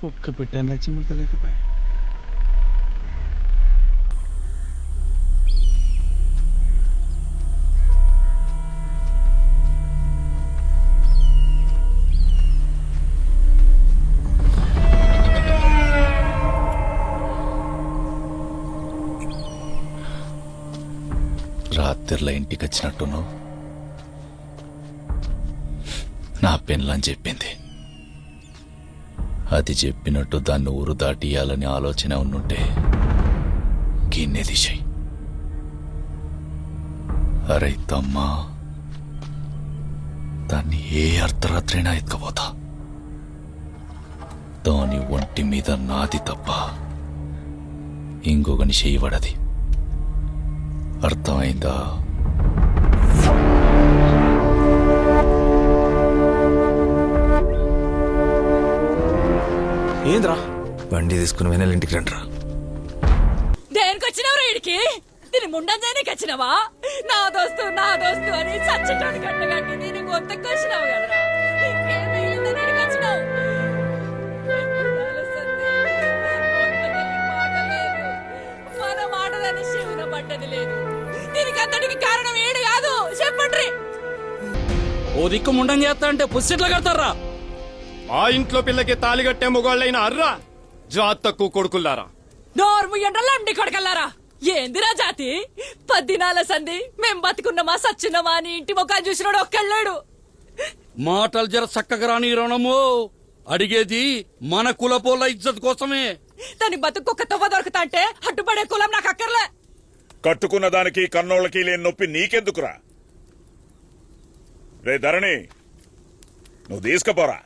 ఒక్క పెట్టాను రచ్చిమతలేకపోయా. రాత్రిలో ఇంటికి వచ్చినట్టును నా పెన్లని చెప్పింది. అది చెప్పినట్టు దాన్ని ఊరు దాటియాలని ఆలోచన ఉన్నుంటే గిన్నె దిశాయి. అరే తమ్మా, దాన్ని ఏ అర్ధరాత్రైనా ఎత్తుకపోతా. దాని ఒంటి మీద నాది తప్ప ఇంకొకని చేయబడది. అర్థమైందా? ఏంద్రా బండి తీసుకుని వెనల్ ఇంటికి రండిరా. దేనికి వచ్చినావు ఇడికి? దీని ముండంజానికి వచ్చినావా? నా దోస్తు అని చచ్చటాడు కట్టగట్టి దీని గొంతకు వచ్చినావు కదరా. ఇంకేం మిగిలిందని ఈడికి వచ్చినావు? మన మాటలని శివున పడ్డది లేదు. దీనికి అంతటికి కారణం ఏడు కాదు, చెప్పండి. ఓ దిక్కు ముండం చేస్తా అంటే పుస్తెట్లా కడతారా? మా ఇంట్లో పిల్లకి తాళి కట్టే మొగాళ్ళైన అర్రా జాతకు కొడుకుల్లారా. నోర్ము ఎండలండి కొడకల్లారా. ఏందిరా జాతి? 10 దినాల సంధి మేం బతుకున్నామా సచ్చినమా అని ఇంటి ముఖాన్ని చూసినాడు ఒక్కళ్ళాడు. మాటలు జర చక్కగా రాని రణము. అడిగేది మన కులపోళ్ళ ఇజ్జత్ కోసమే. దాని బతుకు తవ్వ దొరుకుతా అంటే అడ్డుపడే కులం నాకు అక్కర్లే. కట్టుకున్న దానికి కన్నోళ్ళకి లేని నొప్పి నీకెందుకురా? రే ధరణి, నువ్వు తీసుకుపోరా.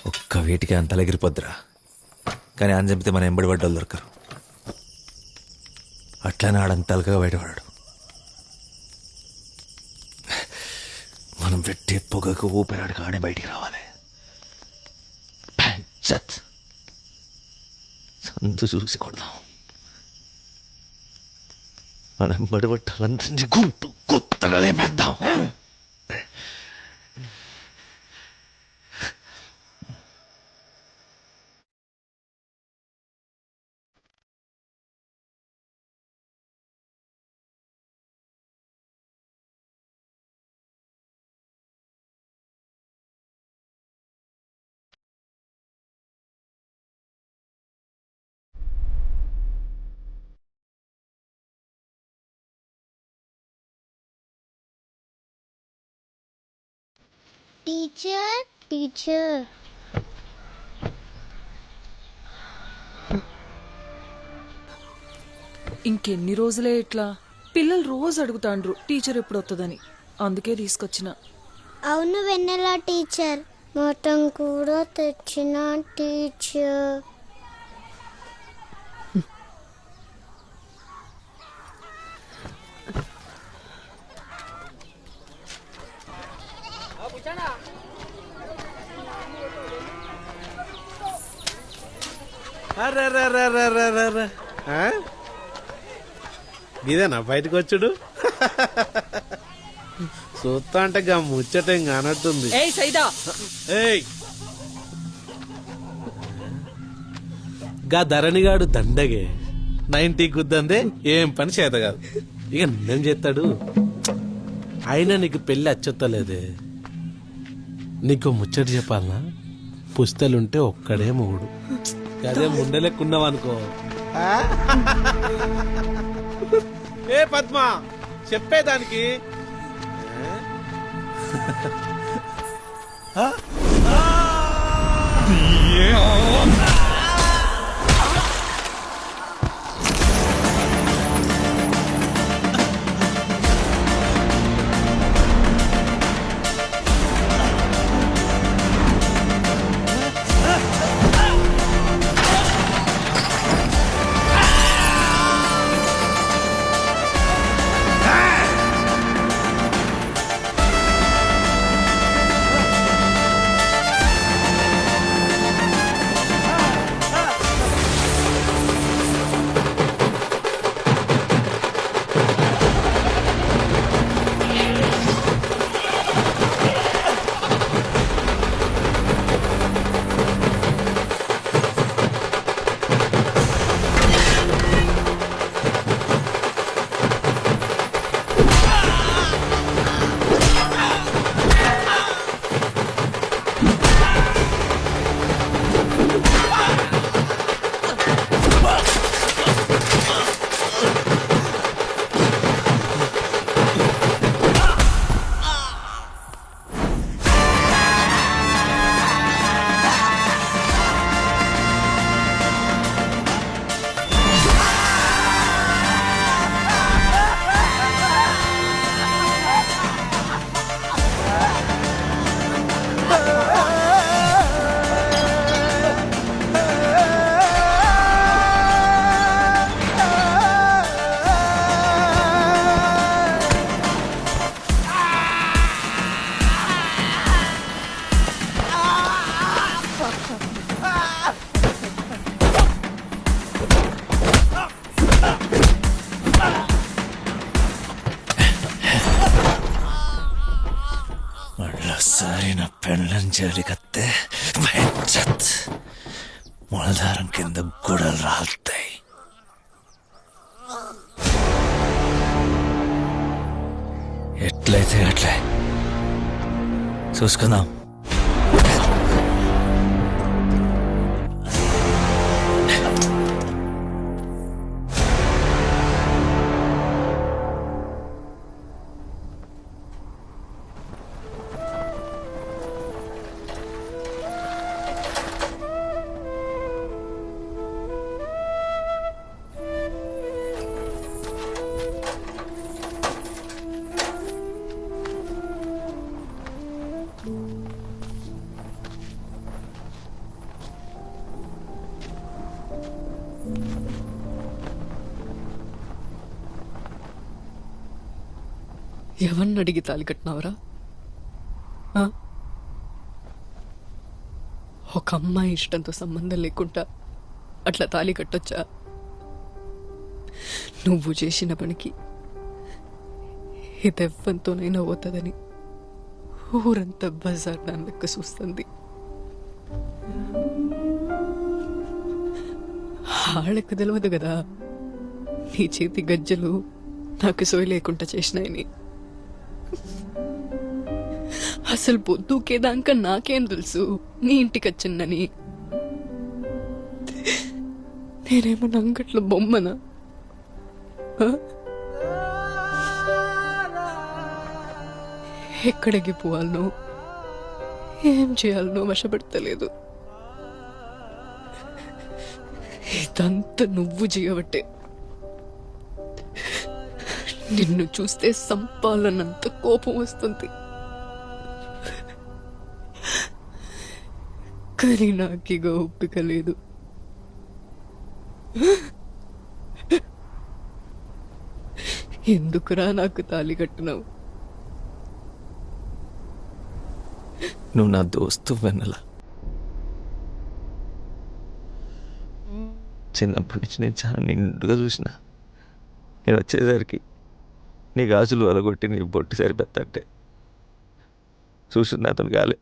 ఒక్క వేటికి అంతలగిరిపోద్దురా. కానీ అని చంపితే మన ఎంబడి పడ్డోళ్ళు దొరకరు. అట్లానే ఆడంతలుగా బయటపడాడు. మనం పెట్టే పొగకు ఊపిరాడు కాడే బయటికి రావాలి. సందు చూసి కొడదాం. మనం బడిపట్టాలందరినీ గుంపు కొత్తగా లేపేద్దాం. టీచర్ ఇంకెన్ని రోజులే ఇట్లా? పిల్లలు రోజు అడుగుతాండ్రు టీచర్ ఎప్పుడు వస్తుందని. అందుకే తీసుకొచ్చిన. అవును వెన్నెల టీచర్, మటన్ కూడా తెచ్చిన టీచర్. ఇదేనా బయటకు వచ్చుడు? చూస్తా అంటే గా ముచ్చటేం కానట్టుంది. ఏయ్, గా ధరణిగాడు దండగే 90 గుద్దందే ఏం పని చేత కాదు. ఇక నేను చేస్తాడు. అయినా నీకు పెళ్లి అచ్చొత్తలేదే. నీకు ముచ్చట చెప్పాలనా? పుస్తలుంటే ఒక్కడే మూడు. అదే ముండలేకున్నావనుకో. ఏ పద్మ, చెప్పేదానికి ఇంకోసారి నా పెళ్ళం జోలికత్తే మొలదారం కింద గుడలు రాలుతాయి. ఎట్లయితే అట్లే చూసుకుందాం. ఎవరిని అడిగి తాలి కట్టినావరా? ఒక అమ్మాయి ఇష్టంతో సంబంధం లేకుండా అట్లా తాలి కట్టొచ్చా? నువ్వు చేసిన పనికి ఇదెవ్వంతోనైనా పోతుందని ఊరంతా బజార్ దాని లెక్క చూస్తుంది. ఆళ్ళకు తెలియదు కదా నీ చేతి గజ్జలు నాకు సోయి లేకుండా చేసినాయని. అసలు పొద్దుకేదాకా నాకేం తెలుసు నీ ఇంటికి వచ్చిందని? నేనేమన్నా అంగట్లో బొమ్మనా? ఎక్కడికి పోవాలనో ఏం చేయాలనో వశపడతలేదు. ఇదంతా నువ్వు చేయబట్టే. నిన్ను చూస్తే సంపాలనంత కోపం వస్తుంది, కానీ నాకిగ ఒప్పిక లేదు. ఎందుకురా నాకు తాళి కట్టినావు? నువ్వు నా దోస్తు వెన్నెల. చిన్నప్పటి నుంచి నేను చాలా నిండుగా చూసిన. నేను వచ్చేసరికి నీ గాజులు వలగొట్టి నీ బొట్టు సరిపెత్తంటే చూసిన అతను గాలే.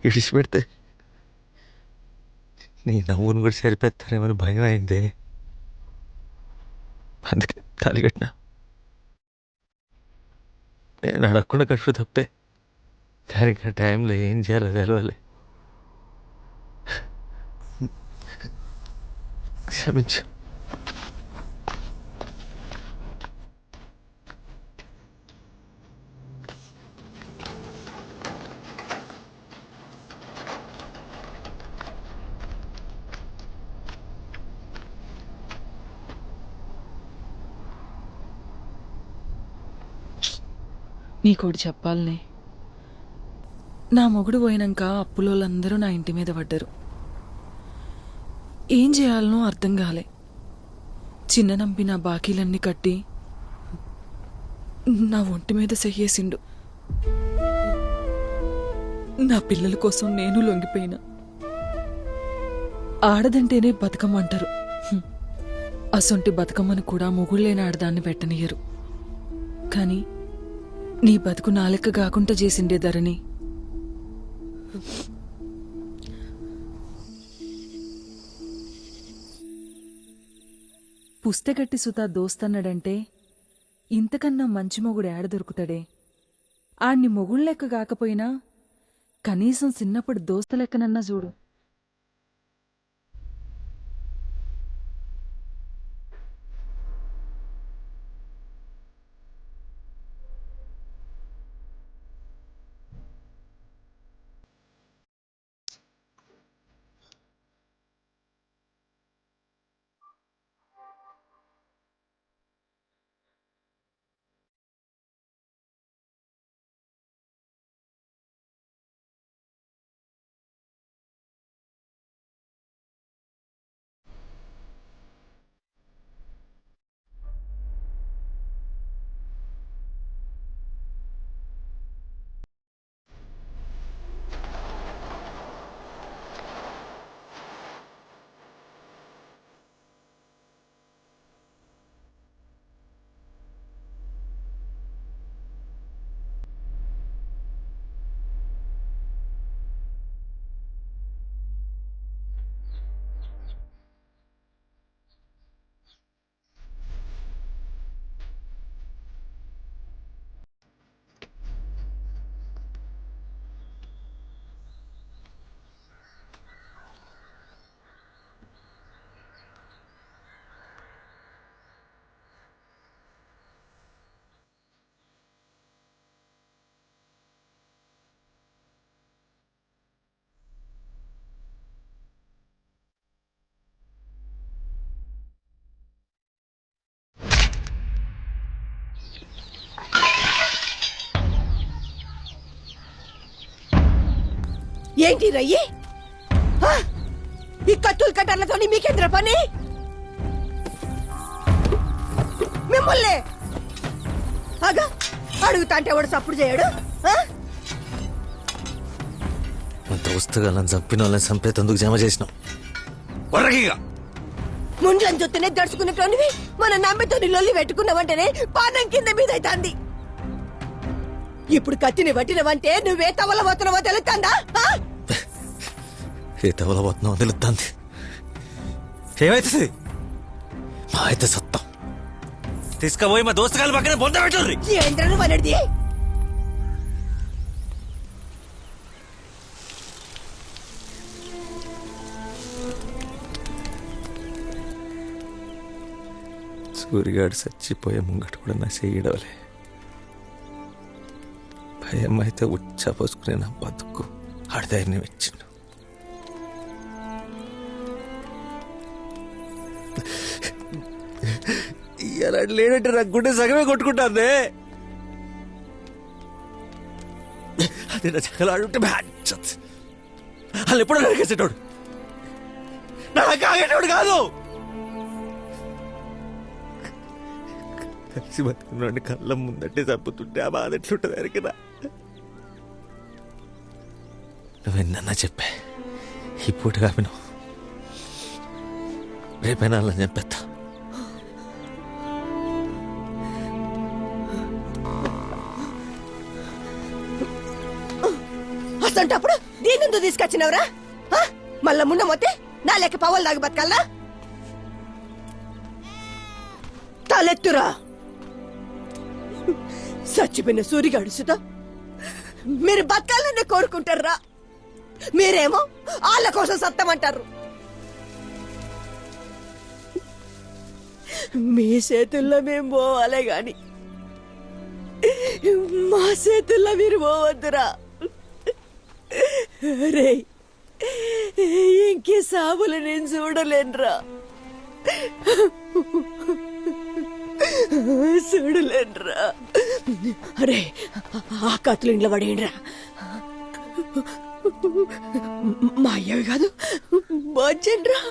ఇడిచిపెడితే నీ నవ్వును కూడా సరిపెత్తారేమని భయం అయిందే. అందుకే తాళి కట్టినా. నేను అడగకుండా కట్టు తప్పే, దానికి ఆ టైంలో ఏం చేయాలో తెలవాలి. క్షమించు. నీకోటి చెప్పాలనే, నా మొగుడు పోయినాక అప్పులోళ్ళందరూ నా ఇంటి మీద పడ్డారు. ఏం చేయాలనో అర్థం కాలే. చిన్న నంపి నా బాకీలన్నీ కట్టి నా ఒంటి మీద సెయ్యేసిండు. నా పిల్లల కోసం నేను లొంగిపోయినా. ఆడదంటేనే బతుకమ్మంటారు. అసొంటి బతుకమ్మను కూడా మొగుళ్ళేని ఆడదాన్ని పెట్టనియరు. కానీ నీ బతుకు నా లెక్క కాకుండా చేసిండే ధరణి. పుస్తకట్టి సుతా దోస్తన్నాడంటే ఇంతకన్నా మంచి మొగుడు ఏడ దొరుకుతాడే? ఆణ్ణి మొగుళ్ళెక్క కాకపోయినా కనీసం చిన్నప్పుడు దోస్తలెక్కనన్నా చూడు. ఏంటి రయ్యి ఆ? ఈ కత్తులు కట్టర్లతో మీకేంద్ర పని మిమ్మల్ని అగా అడుగుతా అంటే ఎవడు సప్పుడు చేయడు ఆ? మన దోస్తుగాళ్ళని చంపిన వాళ్ళని చంపేతందుకు జమ చేసినాం వర్రగిగా ముండ్లను చూస్తేనే దడుచుకున్నటోనివి మన నమ్మితో లొల్లి పెట్టుకున్నావంటేనే పానం కింద మీద అవుతుంది ఇప్పుడు కత్తిని పట్టినవంటే నువ్వే తవల పోతున్నావో తెలుస్తుందా ఏ తవల పోతున్నావు తెలుస్తుంది ఏమైతుంది మా అయితే సత్తం తీసుకుపోయి మా దోస్తుగాళ్ళ పక్కన బొంద పెట్టండి ఏంద్రను వనడిది సూర్యగాడు చచ్చిపోయే ముంగట కూడా నా చెయ్యడవలే భయం అయితే ఉచ్చపోసుకునే నా బతుకు ఆడధైర్యం ఇచ్చిండు ఇలా లేడంటే నాకు గుండె సగమే కొట్టుకుంటాందే అది నా చక్కలు ఆడుంటే వాళ్ళు ఎప్పుడో నరికేసేటోడు నాకు ఆగేటోడు కాదు కలిసి బతుకున్నాడు కళ్ళ ముందంటే చంపుతుంటే ఆ బాధ ఎట్లుంటుంది అరికినా నువ్వెన్నా చెప్పే ఈ పూట కాపినావు రేపైనా అలా చెప్పేస్తా అసంటప్పుడు దీని తీసుకొచ్చినవరా మళ్ళా ముండ మొత్తే నా లెక్క పవల్ దాగి బతకాలా తలెత్తురా చచ్చిపోయిన సూరిగాడు సుతా మీరు బతకాలనే కోరుకుంటారా మీరేమో వాళ్ళ కోసం సత్తమంటారు మీ చేతుల్లో మేము పోవాలే గాని మా చేతుల్లో మీరు పోవద్దురా రే ఇంకే సాబులు నేను చూడలేనురా చూడలేనురా అరే ఆ కత్తులు ఇంట్లో పడేయండిరా మా అయ్యవి కాదు బాచండ్రా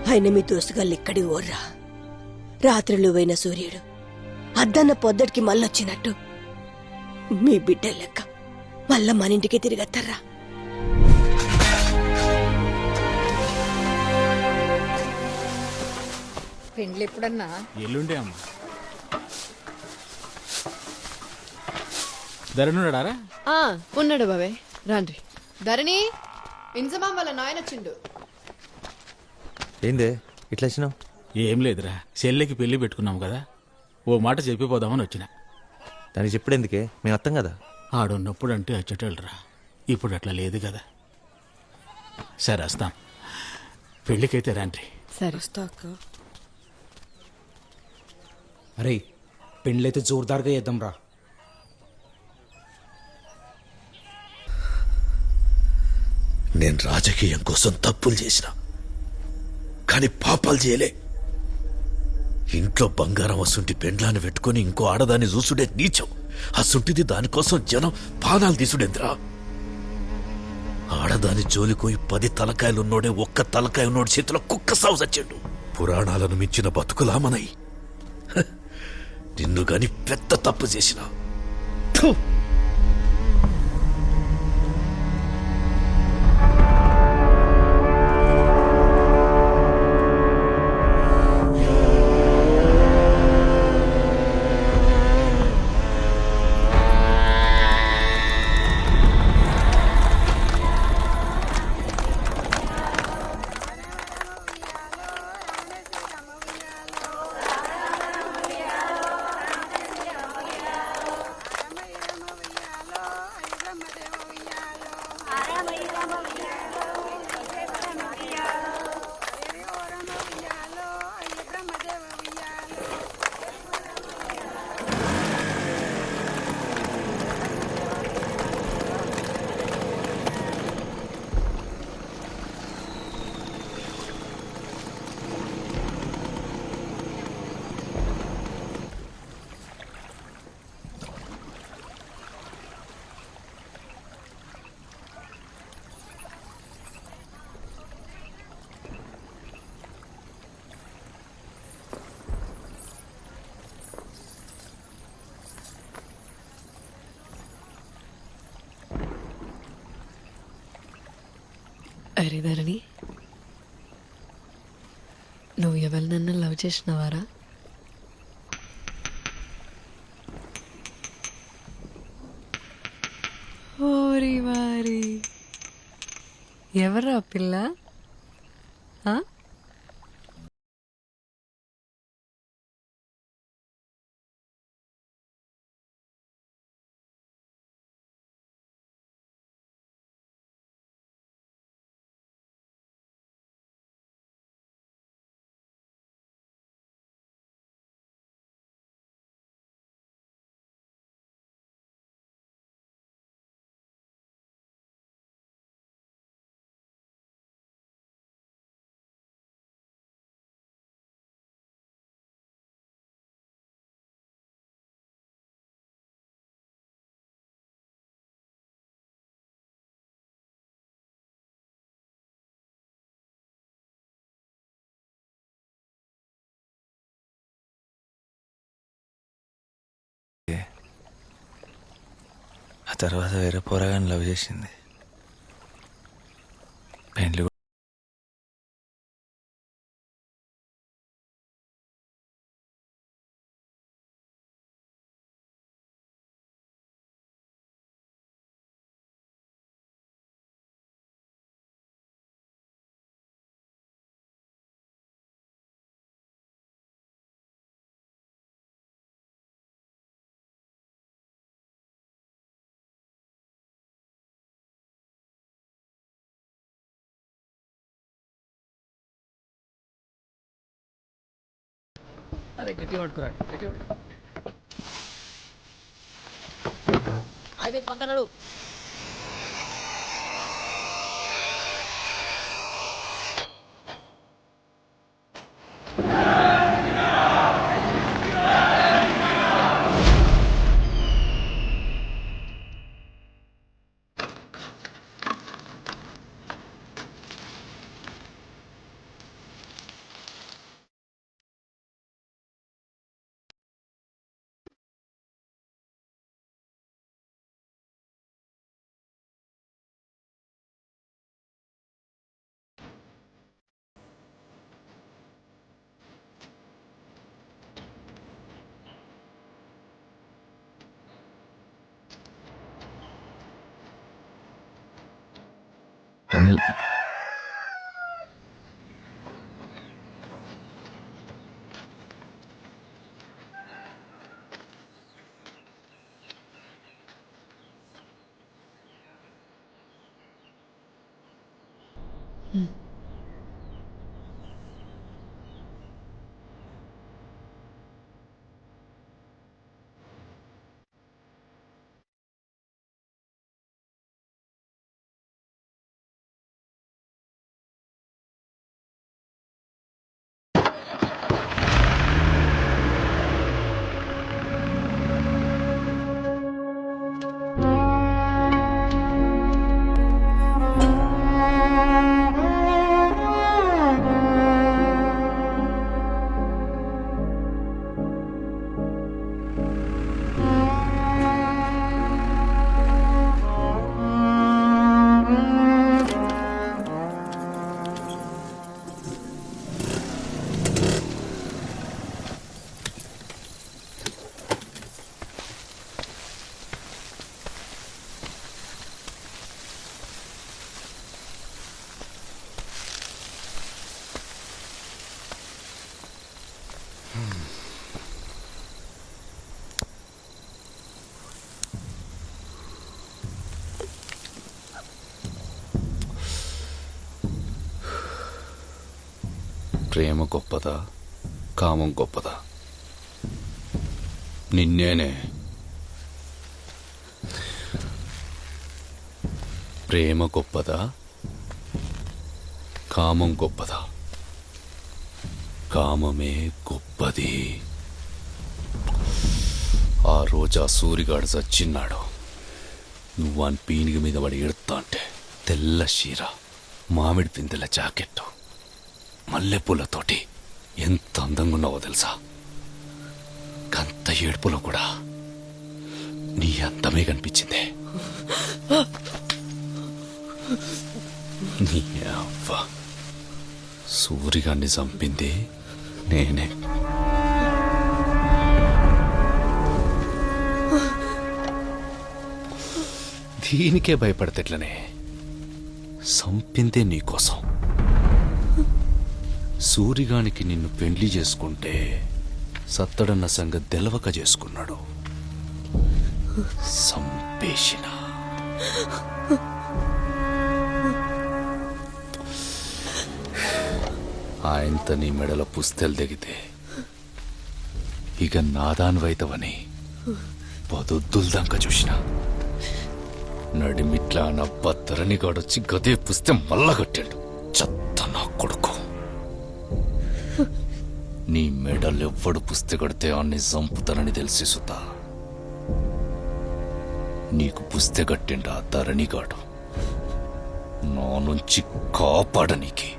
ఆయన మీ దోస్తుగాళ్ళు ఇక్కడికి ఓర్రా రాత్రులు పోయిన సూర్యుడు అద్దన్న పొద్దటికి మళ్ళొచ్చినట్టు మీ బిడ్డ లెక్క మళ్ళా మన ఇంటికి తిరిగత్తర్రా పెండ్లు ఎప్పుడన్నా ఎల్లుండే అమ్మా ధరణుడారా ఉన్నాడు బాబాయ్ రాండ్రి ధరణి ఇంజమాం వాళ్ళ నాయన వచ్చిండు ఏందే ఇట్లా వచ్చినావు ఏం లేదురా చెల్లెకి పెళ్లి పెట్టుకున్నాం కదా ఓ మాట చెప్పిపోదామని వచ్చిన దానికి చెప్పడెందుకే మేము అర్థం కదా ఆడున్నప్పుడు అంటే వచ్చేటోళ్ళరా ఇప్పుడు అట్లా లేదు కదా సరే వస్తాం పెళ్ళికైతే రాండ్రి సరే అరే పెళ్ళైతే జోర్దార్గా చేద్దాం రా నేను రాజకీయం కోసం తప్పులు చేసిన కానీ పాపాలు చేయలే ఇంట్లో బంగారం అసుంటి పెండ్లాన్ని పెట్టుకుని ఇంకో ఆడదాన్ని చూసుడే నీచం అసుంటిది దానికోసం జనం పానాలు తీసుడేంద్రా ఆడదాని జోలికోయి 10 తలకాయలున్నోడే ఒక్క తలకాయ ఉన్నోడి చేతిలో కుక్క సాగు చచ్చాడు పురాణాలను మించిన బతుకులా మనయి నిన్ను గాని పెద్ద తప్పు చేసిన అరే ధరణి, నువ్వు ఎవరినన్నా లవ్ చేసినవారా? ఓరి వారి, ఎవరా పిల్ల? ఆ? ఆ తర్వాత వేరే పోరాగాన్ని లవ్ చేసింది. పెండ్లి అరే గట్టి పట్టుకురా, అయితే పక్కనడు. ప్రేమ గొప్పదా, కామం గొప్పదా? నిన్నేనే. ప్రేమ గొప్పదా, కామం గొప్పదా? కామమే గొప్పది. ఆ రోజు ఆ సూరిగాడు చచ్చిన్నాడు. నువ్వు అని పీనిగి మీద పడి ఎడతా అంటే తెల్ల చీర, మామిడి పిందెల జాకెట్టు, మల్లెపూలతోటి ఎంత అందంగా ఉన్నావో తెలుసా? కంత ఏడుపులో కూడా నీ అందమే కనిపించిందే. నీ అవ్వ సూరిగాన్ని చంపింది నేనే. దీనికే భయపడతెట్లనే, చంపిందే నీకోసం. సూరిగానికి నిన్ను పెండ్లి చేసుకుంటే సత్తడన్న సంగతి తెలవక చేసుకున్నాడు. సంపేషిన ఆయనతో నీ మెడల పుస్తెలు దిగితే ఇక నాదాన్వైతవని పదొద్దుల్దాక చూసిన నడిమిట్లా నా బత్తరని గాడొచ్చి గదే పుస్తే మళ్ళా కట్టాడు. చెత్త నా కొడుకు. నీ మెడలెవ్వడు పుస్తె కడితే అన్ని చంపుతానని తెలిసి సుతా నీకు పుస్తె కట్టిండా ధరణిగాడు నా నుంచి కాపాడనీకి.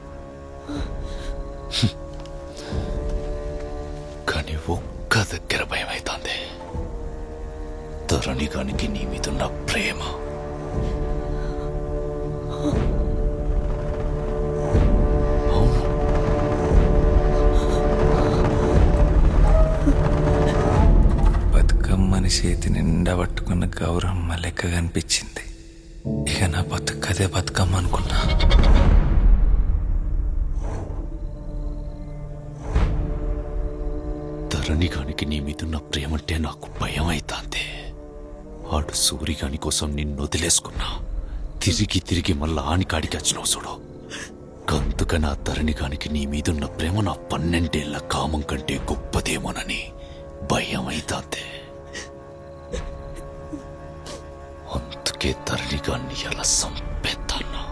కానీ ఒక్క దగ్గర భయమైతాంది. ధరణిగానికి నీ మీదున్న ప్రేమ. బతుకమ్మని చేతి నిండా పట్టుకున్న గౌరమ్మ లెక్క కనిపించింది. ఇక నా బతుకదే బతుకమ్మ అనుకున్నా. ధరణిగానికి నీ మీదున్న ప్రేమంటే నాకు భయం అయితాంది. ఆడు సూరిగాని కోసం నిన్ను వదిలేసుకున్నా. తిరిగి తిరిగి మళ్ళా ఆనికాడికి వచ్చినావు చూడు. కందుక నా ధరణిగానికి నీ మీదున్న ప్రేమ నా 12 ఏళ్ల కామం కంటే గొప్పదేమోనని భయం అయితాంది. అందుకే ధరణిగాన్ని ఎలా సంపేస్తాను.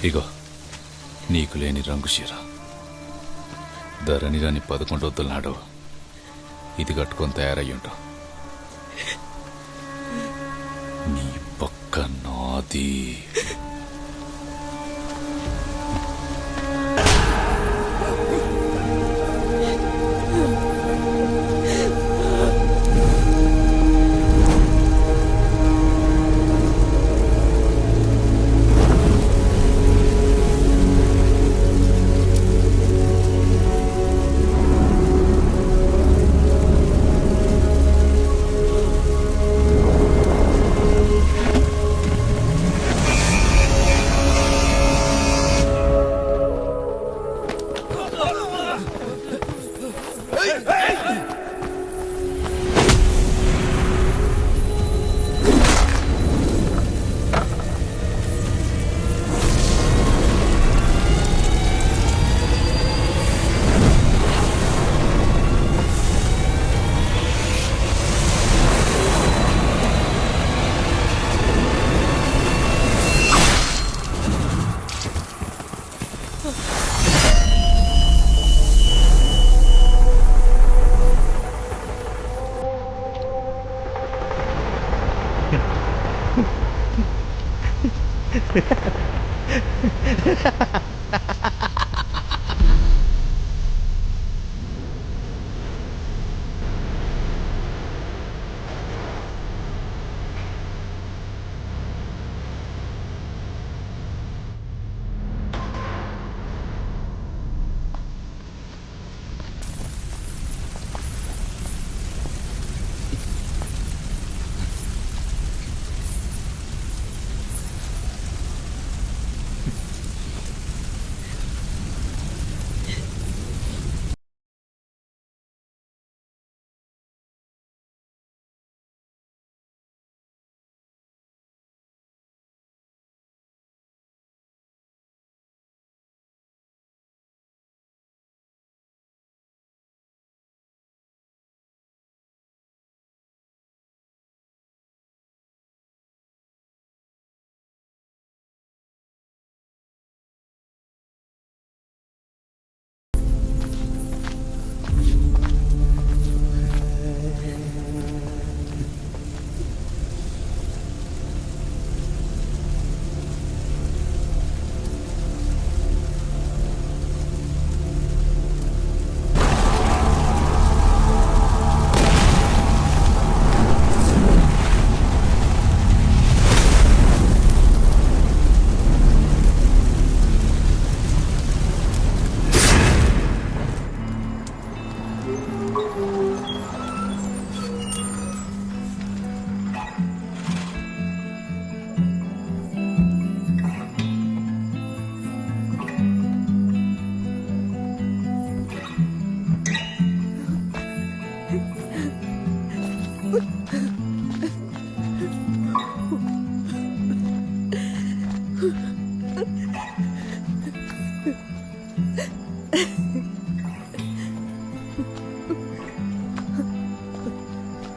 ఇగో నీకు లేని రంగు చీర. ధరణి గాని 11 వద్దుల నాడు ఇది కట్టుకొని తయారయ్యుంటావు. నీ పక్క నాది.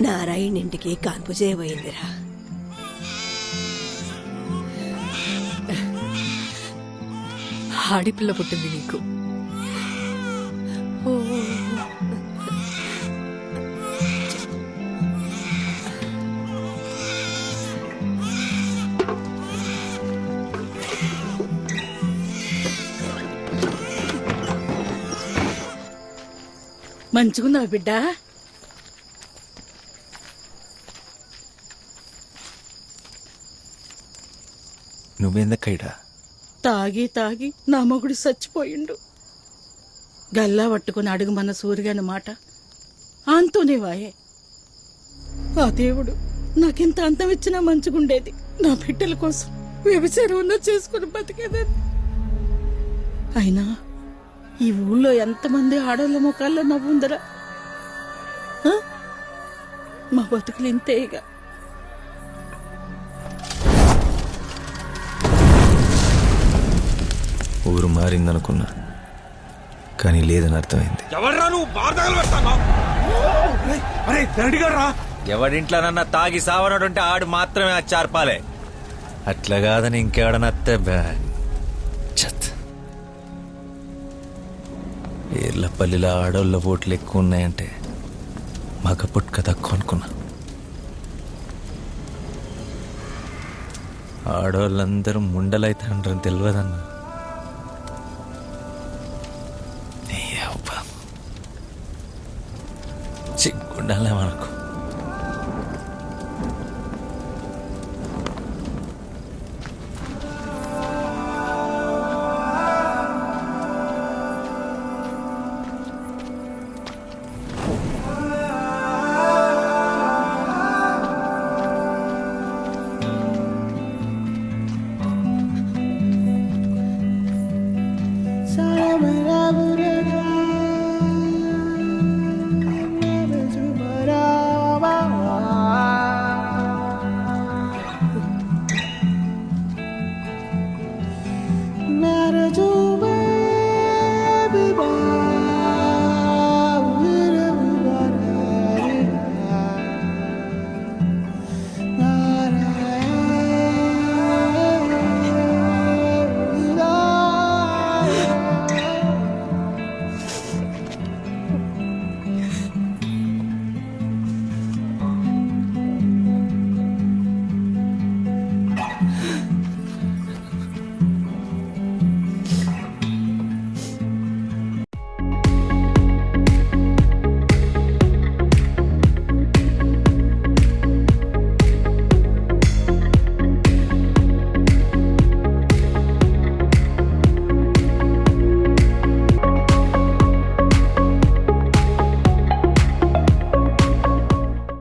నారాయణ ఇంటికి కాన్పు చేయబోయిందిరా. ఆడిపిల్ల పుట్టింది నీకు. మంచిగున్నావు బిడ్డ. నువ్వేందక్కైడా? తాగి తాగి నా మొగుడు చచ్చిపోయిండు. గల్లా పట్టుకుని అడుగుమన్న సూర్యగాని మాట అంతూనే వాయే. ఆ దేవుడు నాకింత అంతం ఇచ్చినా మంచిగుండేది. నా బిడ్డల కోసం వ్యభిచారం ఉన్నా చేసుకుని బతికేదాన్ని. అయినా ఈ ఊళ్ళో ఎంతమంది ఆడవాళ్ళ ముఖాల్లో నవ్వుందరా. మా బతుకులు ఇంతేగా. ఊరు మారిందనుకున్నా, కానీ లేదని అర్థమైంది. ఎవర్రా నువ్వు బార్ తగలబెడతావా? అరే తండ్రిగారా, ఎవడింట్లోనన్నా తాగి సావనడుంటే ఆడు మాత్రమే అది చార్పాలే. అట్లా కాదని ఇంకెవడనత్తే ఏర్లపల్లిలో ఆడోళ్ళ ఓట్లు ఎక్కువ ఉన్నాయంటే మగ పుట్టుక తక్కువ అనుకున్నా. ఆడోళ్ళందరూ ముండలైతాండ్రని తెలియదన్నా. చిగ్గుండాలే మనకు. Bye.